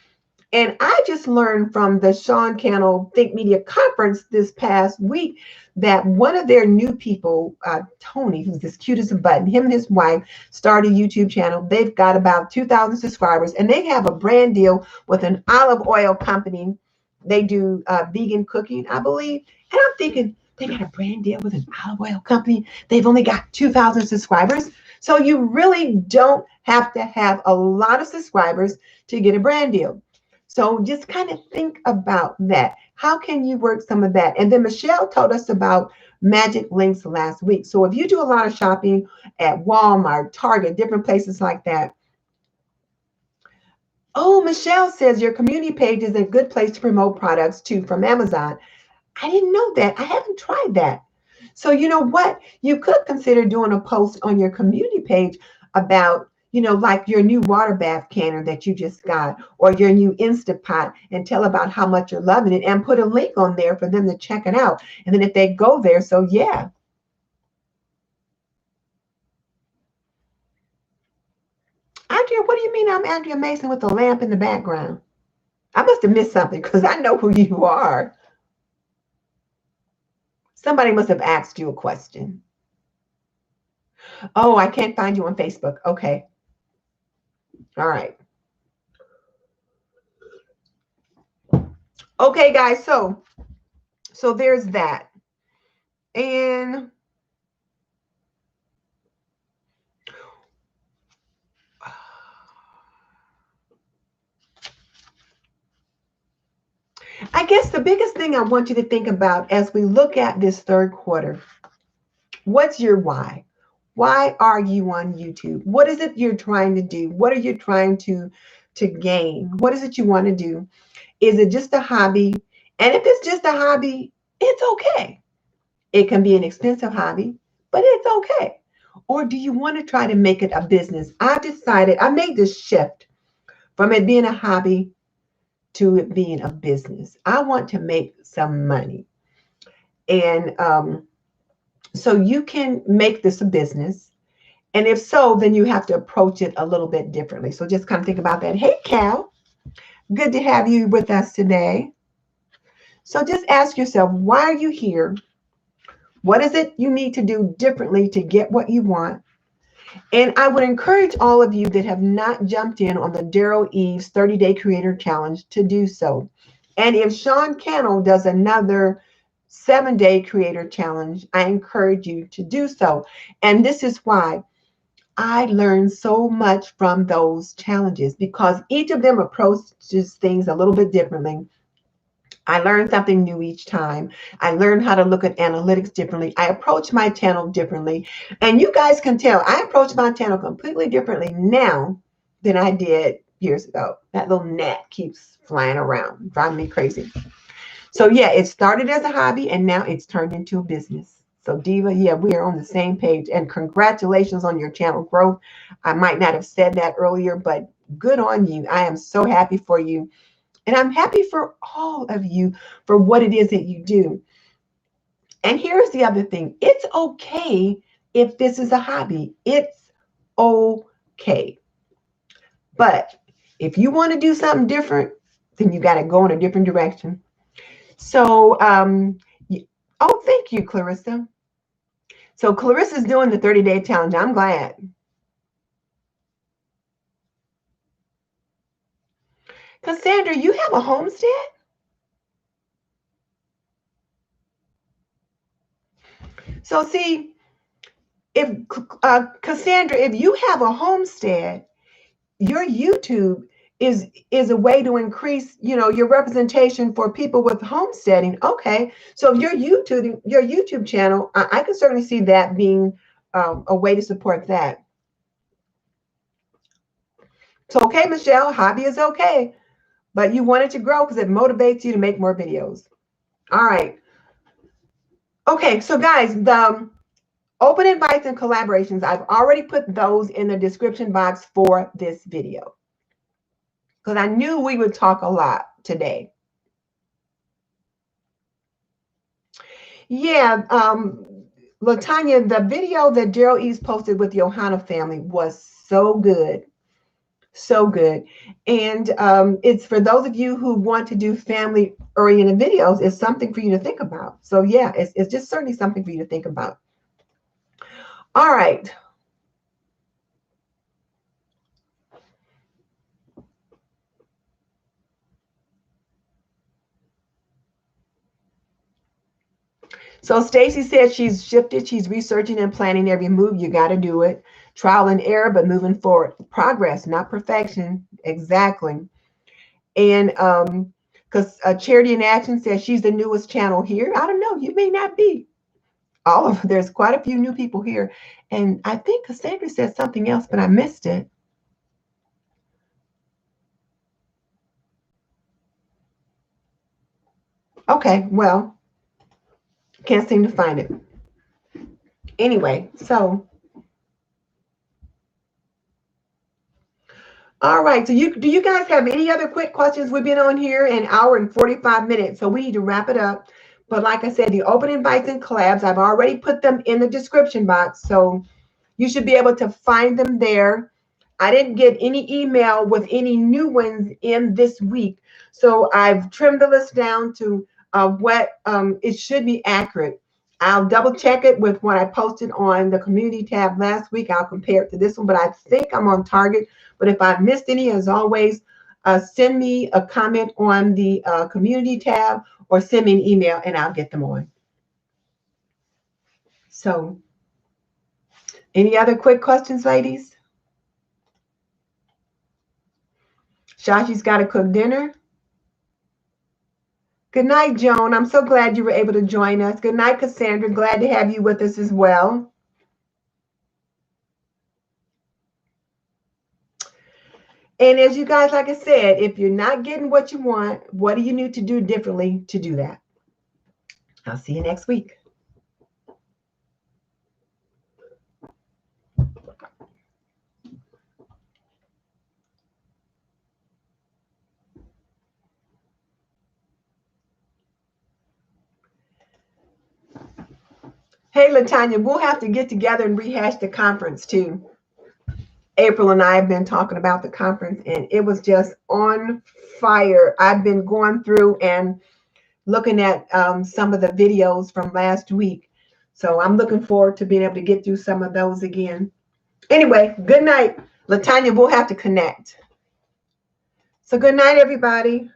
And I just learned from the Sean Cannell Think Media conference this past week that one of their new people, Tony, who's as cute as a button, him and his wife started a YouTube channel. They've got about 2,000 subscribers, and they have a brand deal with an olive oil company. They do vegan cooking, I believe. And I'm thinking, they got a brand deal with an olive oil company. They've only got 2,000 subscribers. So you really don't have to have a lot of subscribers to get a brand deal. So just kind of think about that. How can you work some of that? And then Michelle told us about magic links last week. So if you do a lot of shopping at Walmart, Target, different places like that. Oh, Michelle says your community page is a good place to promote products too from Amazon. I didn't know that. I haven't tried that. So you know what? You could consider doing a post on your community page about, you know, like your new water bath canner that you just got, or your new Instapot, and tell about how much you're loving it and put a link on there for them to check it out. And then if they go there, so yeah. Andrea, what do you mean I'm Andrea Mason with a lamp in the background? I must have missed something because I know who you are. Somebody must have asked you a question. Oh, I can't find you on Facebook. Okay. All right. Okay, guys. So there's that. And I guess the biggest thing I want you to think about as we look at this third quarter, what's your why? Why are you on YouTube? What is it you're trying to do? What are you trying to gain? What is it you want to do? Is it just a hobby? And if it's just a hobby, it's okay. It can be an expensive hobby, but it's okay. Or do you want to try to make it a business? I've decided, I made this shift from it being a hobby to it being a business. I want to make some money. And so you can make this a business. And if so, then you have to approach it a little bit differently. So just kind of think about that. Hey, Cal, good to have you with us today. So just ask yourself, why are you here? What is it you need to do differently to get what you want? And I would encourage all of you that have not jumped in on the Daryl Eves 30-Day Creator Challenge to do so. And if Sean Cannell does another 7-Day Creator Challenge, I encourage you to do so. And this is why I learned so much from those challenges, because each of them approaches things a little bit differently. I learned something new each time. I learned how to look at analytics differently. I approach my channel differently. And you guys can tell I approach my channel completely differently now than I did years ago. That little gnat keeps flying around, driving me crazy. So yeah, it started as a hobby and now it's turned into a business. So Diva, yeah, we are on the same page. And congratulations on your channel growth. I might not have said that earlier, but good on you. I am so happy for you. And I'm happy for all of you for what it is that you do. And here's the other thing. It's okay if this is a hobby. It's okay. But if you want to do something different, then you got to go in a different direction. So, oh, thank you, Clarissa. So Clarissa's doing the 30-day challenge. I'm glad. Cassandra, you have a homestead? So see, if Cassandra, if you have a homestead, your YouTube is a way to increase, your representation for people with homesteading. Okay, so if your YouTube channel, I can certainly see that being a way to support that. So okay, Michelle, hobby is okay, but you want it to grow because it motivates you to make more videos. All right. Okay, so guys, the open invites and collaborations, I've already put those in the description box for this video because I knew we would talk a lot today. Yeah, Latanya, the video that Daryl East posted with Johanna family was so good. So good. And it's for those of you who want to do family-oriented videos, it's something for you to think about. So yeah, it's just certainly something for you to think about. All right. So Stacy said she's shifted. She's researching and planning every move. You got to do it. Trial and error, but moving forward. Progress, not perfection. Exactly. And because Charity in Action says she's the newest channel here. I don't know. You may not be. There's quite a few new people here. And I think Cassandra said something else, but I missed it. Okay, well, can't seem to find it. Anyway, so all right. So do you guys have any other quick questions? We've been on here an hour and 45 minutes, so we need to wrap it up. But like I said, the open invites and collabs, I've already put them in the description box, so you should be able to find them there. I didn't get any email with any new ones in this week, so I've trimmed the list down to what it should be accurate. I'll double check it with what I posted on the community tab last week. I'll compare it to this one, but I think I'm on target. But if I've missed any, as always, send me a comment on the community tab or send me an email and I'll get them on. So any other quick questions, ladies? Shashi's got to cook dinner. Good night, Joan. I'm so glad you were able to join us. Good night, Cassandra. Glad to have you with us as well. And as you guys, like I said, if you're not getting what you want, what do you need to do differently to do that? I'll see you next week. Hey, Latanya, we'll have to get together and rehash the conference too. April and I have been talking about the conference and it was just on fire. I've been going through and looking at some of the videos from last week. So I'm looking forward to being able to get through some of those again. Anyway, good night. Latanya, we'll have to connect. So good night, everybody.